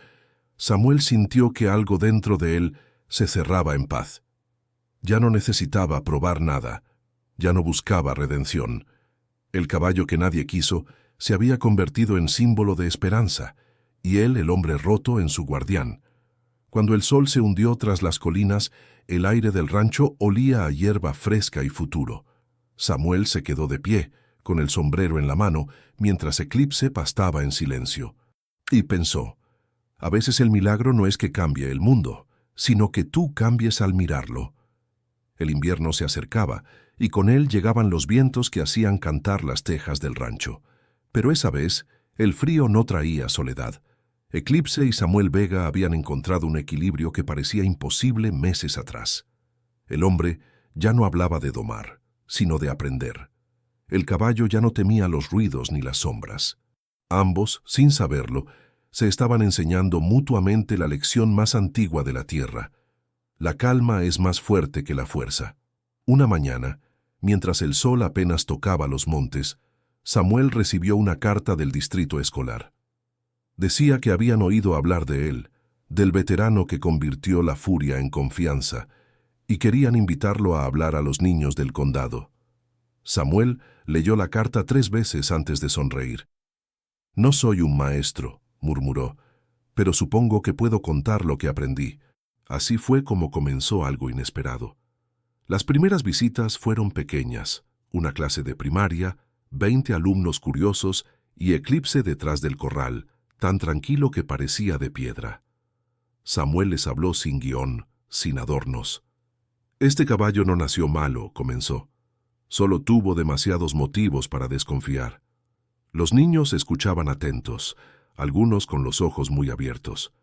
Samuel sintió que algo dentro de él se cerraba en paz. Ya no necesitaba probar nada, ya no buscaba redención. El caballo que nadie quiso se había convertido en símbolo de esperanza, y él, el hombre roto, en su guardián. Cuando el sol se hundió tras las colinas, el aire del rancho olía a hierba fresca y futuro. Samuel se quedó de pie, con el sombrero en la mano, mientras Eclipse pastaba en silencio. Y pensó, a veces el milagro no es que cambie el mundo, sino que tú cambies al mirarlo. El invierno se acercaba, y con él llegaban los vientos que hacían cantar las tejas del rancho. Pero esa vez, el frío no traía soledad. Eclipse y Samuel Vega habían encontrado un equilibrio que parecía imposible meses atrás. El hombre ya no hablaba de domar, sino de aprender. El caballo ya no temía los ruidos ni las sombras. Ambos, sin saberlo, se estaban enseñando mutuamente la lección más antigua de la tierra. La calma es más fuerte que la fuerza. Una mañana, mientras el sol apenas tocaba los montes, Samuel recibió una carta del distrito escolar. Decía que habían oído hablar de él, del veterano que convirtió la furia en confianza, y querían invitarlo a hablar a los niños del condado. Samuel leyó la carta 3 veces antes de sonreír. No soy un maestro, murmuró, pero supongo que puedo contar lo que aprendí. Así fue como comenzó algo inesperado. Las primeras visitas fueron pequeñas, una clase de primaria, 20 alumnos curiosos y Eclipse detrás del corral, tan tranquilo que parecía de piedra. Samuel les habló sin guión, sin adornos. Este caballo no nació malo, comenzó. Solo tuvo demasiados motivos para desconfiar. Los niños escuchaban atentos, algunos con los ojos muy abiertos.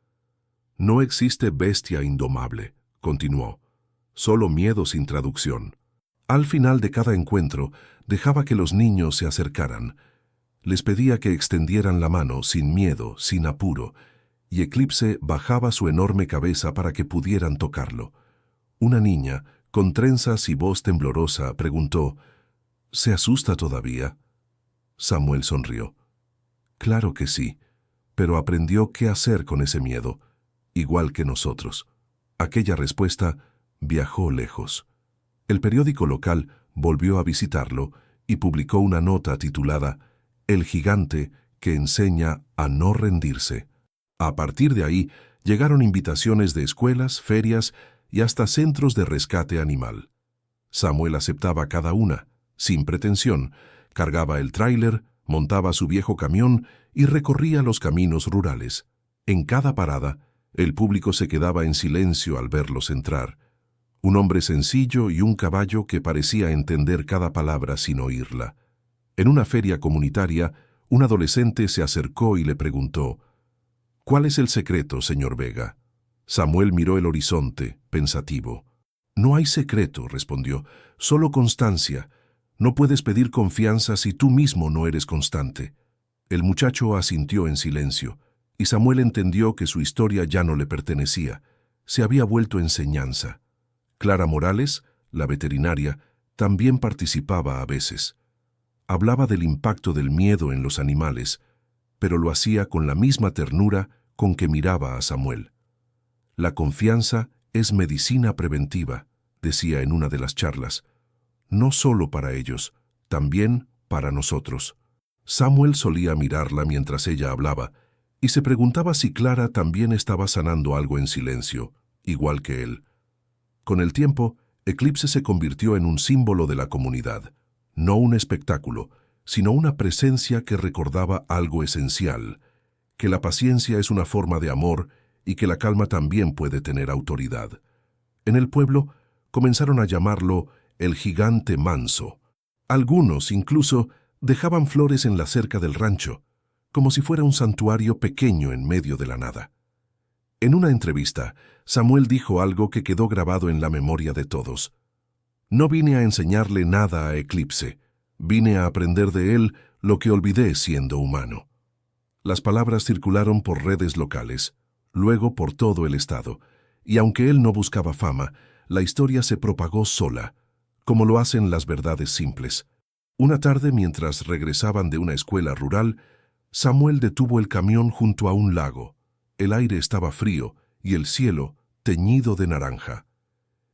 No existe bestia indomable, continuó, solo miedo sin traducción. Al final de cada encuentro, dejaba que los niños se acercaran. Les pedía que extendieran la mano sin miedo, sin apuro, y Eclipse bajaba su enorme cabeza para que pudieran tocarlo. Una niña, con trenzas y voz temblorosa, preguntó, ¿se asusta todavía? Samuel sonrió. Claro que sí, pero aprendió qué hacer con ese miedo, igual que nosotros. Aquella respuesta viajó lejos. El periódico local volvió a visitarlo y publicó una nota titulada El gigante que enseña a no rendirse. A partir de ahí, llegaron invitaciones de escuelas, ferias y hasta centros de rescate animal. Samuel aceptaba cada una, sin pretensión, cargaba el tráiler, montaba su viejo camión y recorría los caminos rurales. En cada parada, El público se quedaba en silencio al verlos entrar. Un hombre sencillo y un caballo que parecía entender cada palabra sin oírla. En una feria comunitaria, un adolescente se acercó y le preguntó: «¿Cuál es el secreto, señor Vega?». Samuel miró el horizonte, pensativo. «No hay secreto», respondió, «solo constancia. No puedes pedir confianza si tú mismo no eres constante». El muchacho asintió en silencio, y Samuel entendió que su historia ya no le pertenecía. Se había vuelto enseñanza. Clara Morales, la veterinaria, también participaba a veces. Hablaba del impacto del miedo en los animales, pero lo hacía con la misma ternura con que miraba a Samuel. «La confianza es medicina preventiva», decía en una de las charlas. «No solo para ellos, también para nosotros». Samuel solía mirarla mientras ella hablaba y se preguntaba si Clara también estaba sanando algo en silencio, igual que él. Con el tiempo, Eclipse se convirtió en un símbolo de la comunidad, no un espectáculo, sino una presencia que recordaba algo esencial, que la paciencia es una forma de amor y que la calma también puede tener autoridad. En el pueblo comenzaron a llamarlo el gigante manso. Algunos incluso dejaban flores en la cerca del rancho, como si fuera un santuario pequeño en medio de la nada. En una entrevista, Samuel dijo algo que quedó grabado en la memoria de todos. «No vine a enseñarle nada a Eclipse, vine a aprender de él lo que olvidé siendo humano». Las palabras circularon por redes locales, luego por todo el estado, y aunque él no buscaba fama, la historia se propagó sola, como lo hacen las verdades simples. Una tarde, mientras regresaban de una escuela rural, Samuel detuvo el camión junto a un lago. El aire estaba frío y el cielo teñido de naranja.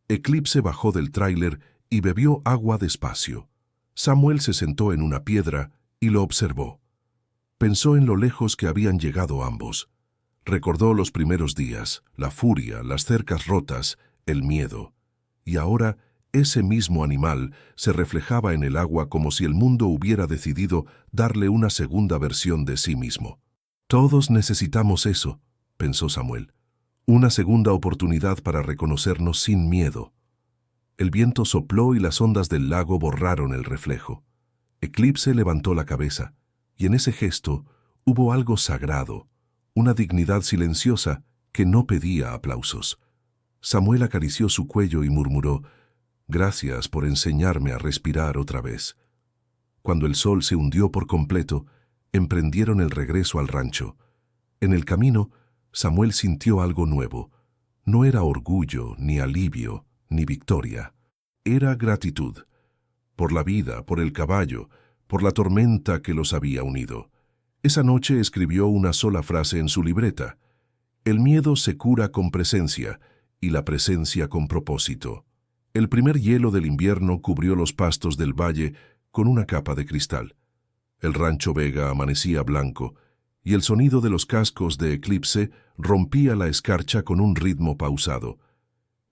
Eclipse bajó del tráiler y bebió agua despacio. Samuel se sentó en una piedra y lo observó. Pensó en lo lejos que habían llegado ambos. Recordó los primeros días, la furia, las cercas rotas, el miedo. Y ahora ese mismo animal se reflejaba en el agua como si el mundo hubiera decidido darle una segunda versión de sí mismo. «Todos necesitamos eso», pensó Samuel. «Una segunda oportunidad para reconocernos sin miedo». El viento sopló y las ondas del lago borraron el reflejo. Eclipse levantó la cabeza, y en ese gesto hubo algo sagrado, una dignidad silenciosa que no pedía aplausos. Samuel acarició su cuello y murmuró: «Gracias por enseñarme a respirar otra vez». Cuando el sol se hundió por completo, emprendieron el regreso al rancho. En el camino, Samuel sintió algo nuevo. No era orgullo, ni alivio, ni victoria. Era gratitud. Por la vida, por el caballo, por la tormenta que los había unido. Esa noche escribió una sola frase en su libreta: «El miedo se cura con presencia, y la presencia con propósito». El primer hielo del invierno cubrió los pastos del valle con una capa de cristal. El rancho Vega amanecía blanco, y el sonido de los cascos de Eclipse rompía la escarcha con un ritmo pausado.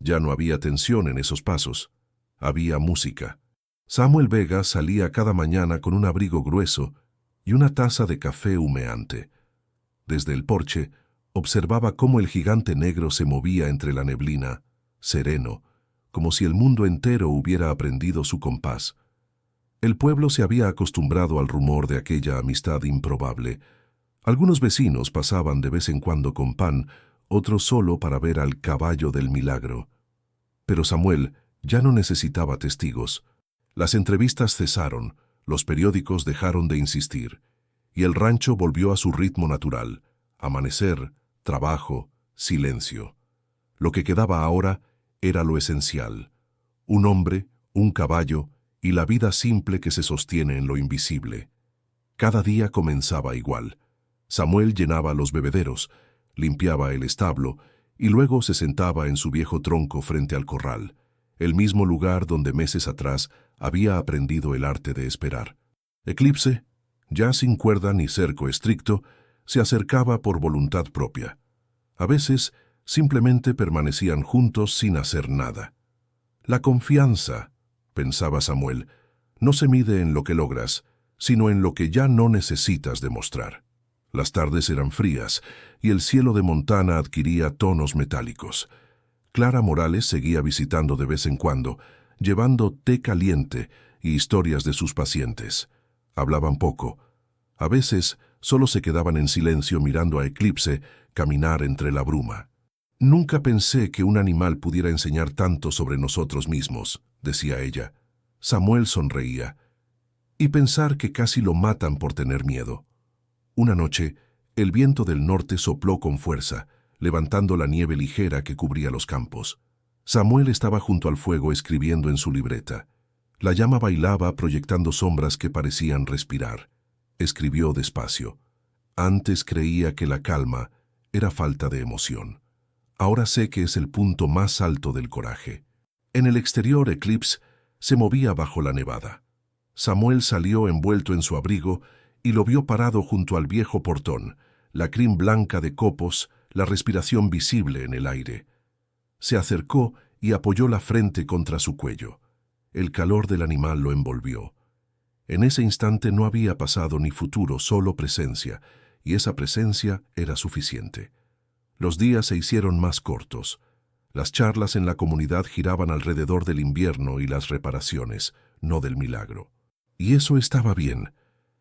Ya no había tensión en esos pasos. Había música. Samuel Vega salía cada mañana con un abrigo grueso y una taza de café humeante. Desde el porche, observaba cómo el gigante negro se movía entre la neblina, sereno, como si el mundo entero hubiera aprendido su compás. El pueblo se había acostumbrado al rumor de aquella amistad improbable. Algunos vecinos pasaban de vez en cuando con pan, otros solo para ver al caballo del milagro. Pero Samuel ya no necesitaba testigos. Las entrevistas cesaron, los periódicos dejaron de insistir, y el rancho volvió a su ritmo natural: amanecer, trabajo, silencio. Lo que quedaba ahora era lo esencial: un hombre, un caballo y la vida simple que se sostiene en lo invisible. Cada día comenzaba igual. Samuel llenaba los bebederos, limpiaba el establo y luego se sentaba en su viejo tronco frente al corral, el mismo lugar donde meses atrás había aprendido el arte de esperar. Eclipse, ya sin cuerda ni cerco estricto, se acercaba por voluntad propia. A veces simplemente permanecían juntos sin hacer nada. La confianza, pensaba Samuel, no se mide en lo que logras, sino en lo que ya no necesitas demostrar. Las tardes eran frías y el cielo de Montana adquiría tonos metálicos. Clara Morales seguía visitando de vez en cuando, llevando té caliente y historias de sus pacientes. Hablaban poco. A veces solo se quedaban en silencio mirando a Eclipse caminar entre la bruma. «Nunca pensé que un animal pudiera enseñar tanto sobre nosotros mismos», decía ella. Samuel sonreía. «Y pensar que casi lo matan por tener miedo». Una noche, el viento del norte sopló con fuerza, levantando la nieve ligera que cubría los campos. Samuel estaba junto al fuego escribiendo en su libreta. La llama bailaba proyectando sombras que parecían respirar. Escribió despacio. «Antes creía que la calma era falta de emoción. Ahora sé que es el punto más alto del coraje». En el exterior, Eclipse se movía bajo la nevada. Samuel salió envuelto en su abrigo y lo vio parado junto al viejo portón, la crin blanca de copos, la respiración visible en el aire. Se acercó y apoyó la frente contra su cuello. El calor del animal lo envolvió. En ese instante no había pasado ni futuro, solo presencia, y esa presencia era suficiente. Los días se hicieron más cortos. Las charlas en la comunidad giraban alrededor del invierno y las reparaciones, no del milagro. Y eso estaba bien.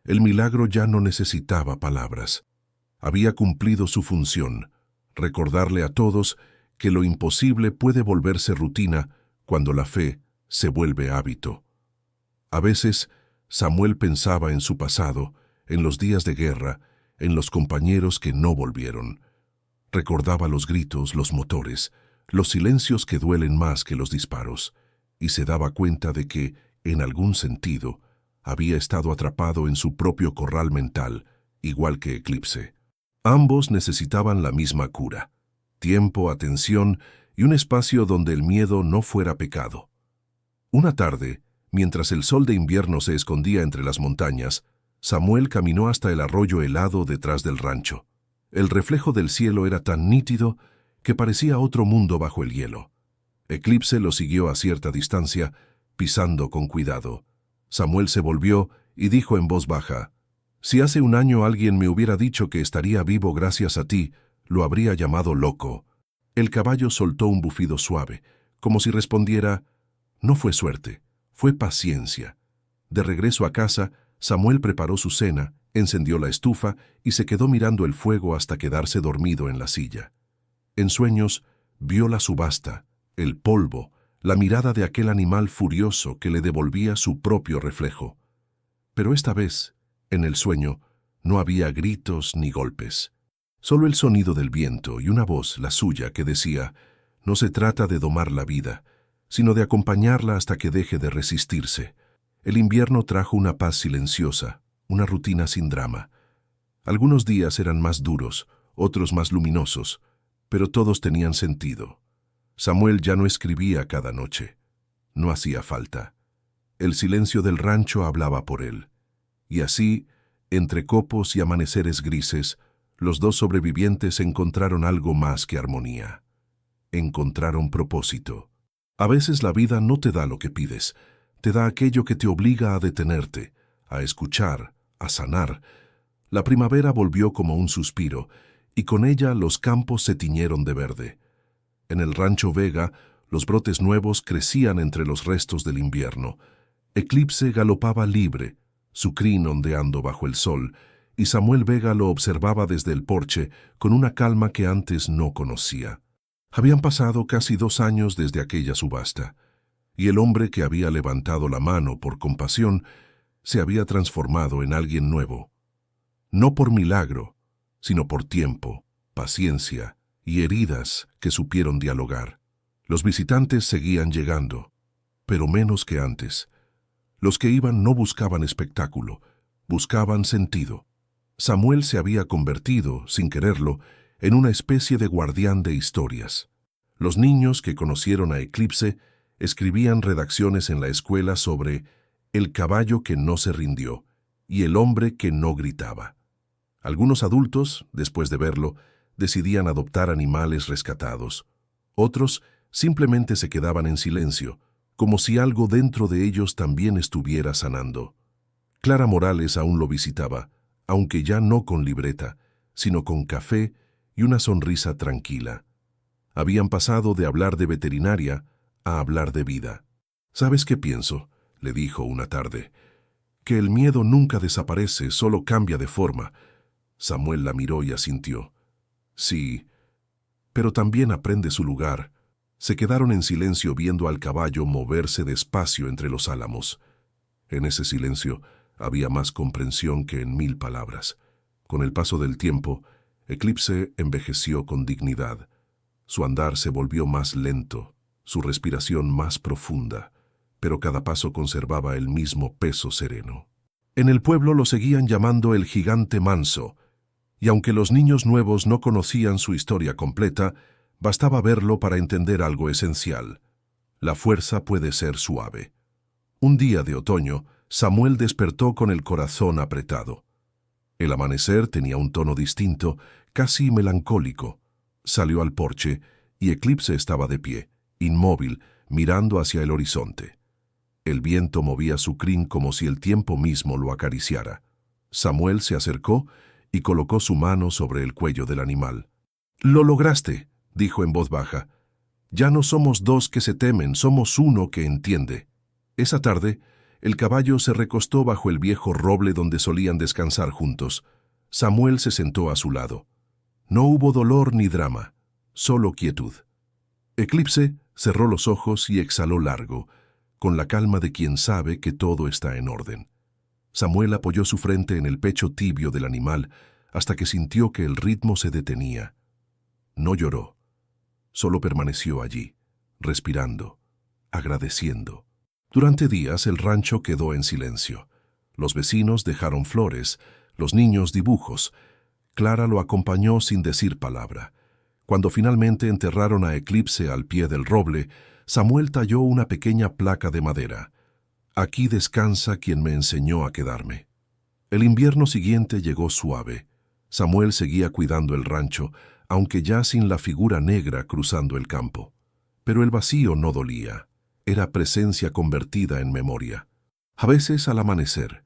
El milagro ya no necesitaba palabras. Había cumplido su función, recordarle a todos que lo imposible puede volverse rutina cuando la fe se vuelve hábito. A veces, Samuel pensaba en su pasado, en los días de guerra, en los compañeros que no volvieron. Recordaba los gritos, los motores, los silencios que duelen más que los disparos, y se daba cuenta de que, en algún sentido, había estado atrapado en su propio corral mental, igual que Eclipse. Ambos necesitaban la misma cura: tiempo, atención y un espacio donde el miedo no fuera pecado. Una tarde, mientras el sol de invierno se escondía entre las montañas, Samuel caminó hasta el arroyo helado detrás del rancho. El reflejo del cielo era tan nítido que parecía otro mundo bajo el hielo. Eclipse lo siguió a cierta distancia, pisando con cuidado. Samuel se volvió y dijo en voz baja: «Si hace un año alguien me hubiera dicho que estaría vivo gracias a ti, lo habría llamado loco». El caballo soltó un bufido suave, como si respondiera: «No fue suerte, fue paciencia». De regreso a casa, Samuel preparó su cena, encendió la estufa y se quedó mirando el fuego hasta quedarse dormido en la silla. En sueños, vio la subasta, el polvo, la mirada de aquel animal furioso que le devolvía su propio reflejo. Pero esta vez, en el sueño, no había gritos ni golpes. Solo el sonido del viento y una voz, la suya, que decía: «No se trata de domar la vida, sino de acompañarla hasta que deje de resistirse». El invierno trajo una paz silenciosa, una rutina sin drama. Algunos días eran más duros, otros más luminosos, pero todos tenían sentido. Samuel ya no escribía cada noche. No hacía falta. El silencio del rancho hablaba por él. Y así, entre copos y amaneceres grises, los dos sobrevivientes encontraron algo más que armonía. Encontraron propósito. A veces la vida no te da lo que pides, te da aquello que te obliga a detenerte, a escuchar, a sanar. La primavera volvió como un suspiro, y con ella los campos se tiñeron de verde. En el rancho Vega, los brotes nuevos crecían entre los restos del invierno. Eclipse galopaba libre, su crin ondeando bajo el sol, y Samuel Vega lo observaba desde el porche con una calma que antes no conocía. Habían pasado casi 2 años desde aquella subasta, y el hombre que había levantado la mano por compasión se había transformado en alguien nuevo. No por milagro, sino por tiempo, paciencia y heridas que supieron dialogar. Los visitantes seguían llegando, pero menos que antes. Los que iban no buscaban espectáculo, buscaban sentido. Samuel se había convertido, sin quererlo, en una especie de guardián de historias. Los niños que conocieron a Eclipse escribían redacciones en la escuela sobre el caballo que no se rindió y el hombre que no gritaba. Algunos adultos, después de verlo, decidían adoptar animales rescatados. Otros simplemente se quedaban en silencio, como si algo dentro de ellos también estuviera sanando. Clara Morales aún lo visitaba, aunque ya no con libreta, sino con café y una sonrisa tranquila. Habían pasado de hablar de veterinaria a hablar de vida. ¿Sabes qué pienso?, le dijo una tarde. Que el miedo nunca desaparece, solo cambia de forma. Samuel la miró y asintió. Sí, pero también aprende su lugar. Se quedaron en silencio viendo al caballo moverse despacio entre los álamos. En ese silencio había más comprensión que en 1000 palabras. Con el paso del tiempo, Eclipse envejeció con dignidad. Su andar se volvió más lento, su respiración más profunda, pero cada paso conservaba el mismo peso sereno. En el pueblo lo seguían llamando el gigante manso, y aunque los niños nuevos no conocían su historia completa, bastaba verlo para entender algo esencial. La fuerza puede ser suave. Un día de otoño, Samuel despertó con el corazón apretado. El amanecer tenía un tono distinto, casi melancólico. Salió al porche y Eclipse estaba de pie, inmóvil, mirando hacia el horizonte. El viento movía su crin como si el tiempo mismo lo acariciara. Samuel se acercó y colocó su mano sobre el cuello del animal. «Lo lograste», dijo en voz baja. «Ya no somos dos que se temen, somos uno que entiende». Esa tarde, el caballo se recostó bajo el viejo roble donde solían descansar juntos. Samuel se sentó a su lado. No hubo dolor ni drama, solo quietud. Eclipse cerró los ojos y exhaló largo, con la calma de quien sabe que todo está en orden. Samuel apoyó su frente en el pecho tibio del animal hasta que sintió que el ritmo se detenía. No lloró, solo permaneció allí, respirando, agradeciendo. Durante días el rancho quedó en silencio. Los vecinos dejaron flores, los niños dibujos. Clara lo acompañó sin decir palabra. Cuando finalmente enterraron a Eclipse al pie del roble, Samuel talló una pequeña placa de madera. «Aquí descansa quien me enseñó a quedarme». El invierno siguiente llegó suave. Samuel seguía cuidando el rancho, aunque ya sin la figura negra cruzando el campo. Pero el vacío no dolía. Era presencia convertida en memoria. A veces, al amanecer,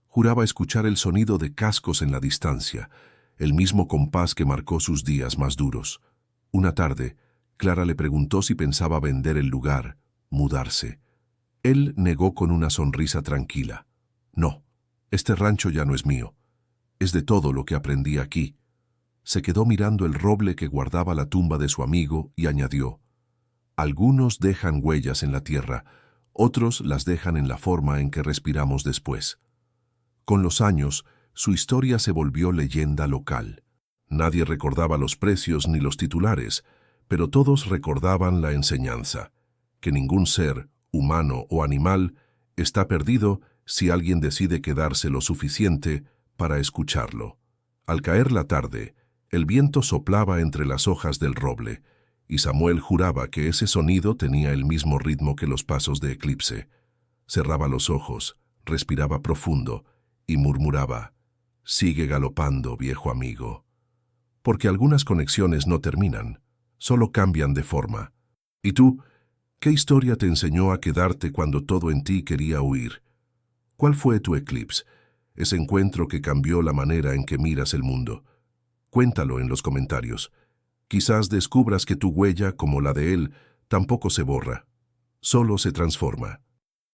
juraba escuchar el sonido de cascos en la distancia, el mismo compás que marcó sus días más duros. Una tarde, Clara le preguntó si pensaba vender el lugar, mudarse. Él negó con una sonrisa tranquila. «No, este rancho ya no es mío. Es de todo lo que aprendí aquí». Se quedó mirando el roble que guardaba la tumba de su amigo y añadió: «Algunos dejan huellas en la tierra, otros las dejan en la forma en que respiramos después». Con los años, su historia se volvió leyenda local. Nadie recordaba los precios ni los titulares, pero todos recordaban la enseñanza, que ningún ser, humano o animal, está perdido si alguien decide quedarse lo suficiente para escucharlo. Al caer la tarde, el viento soplaba entre las hojas del roble, y Samuel juraba que ese sonido tenía el mismo ritmo que los pasos de Eclipse. Cerraba los ojos, respiraba profundo y murmuraba: «Sigue galopando, viejo amigo». Porque algunas conexiones no terminan, solo cambian de forma. ¿Y tú? ¿Qué historia te enseñó a quedarte cuando todo en ti quería huir? ¿Cuál fue tu eclipse? Ese encuentro que cambió la manera en que miras el mundo. Cuéntalo en los comentarios. Quizás descubras que tu huella, como la de él, tampoco se borra, solo se transforma.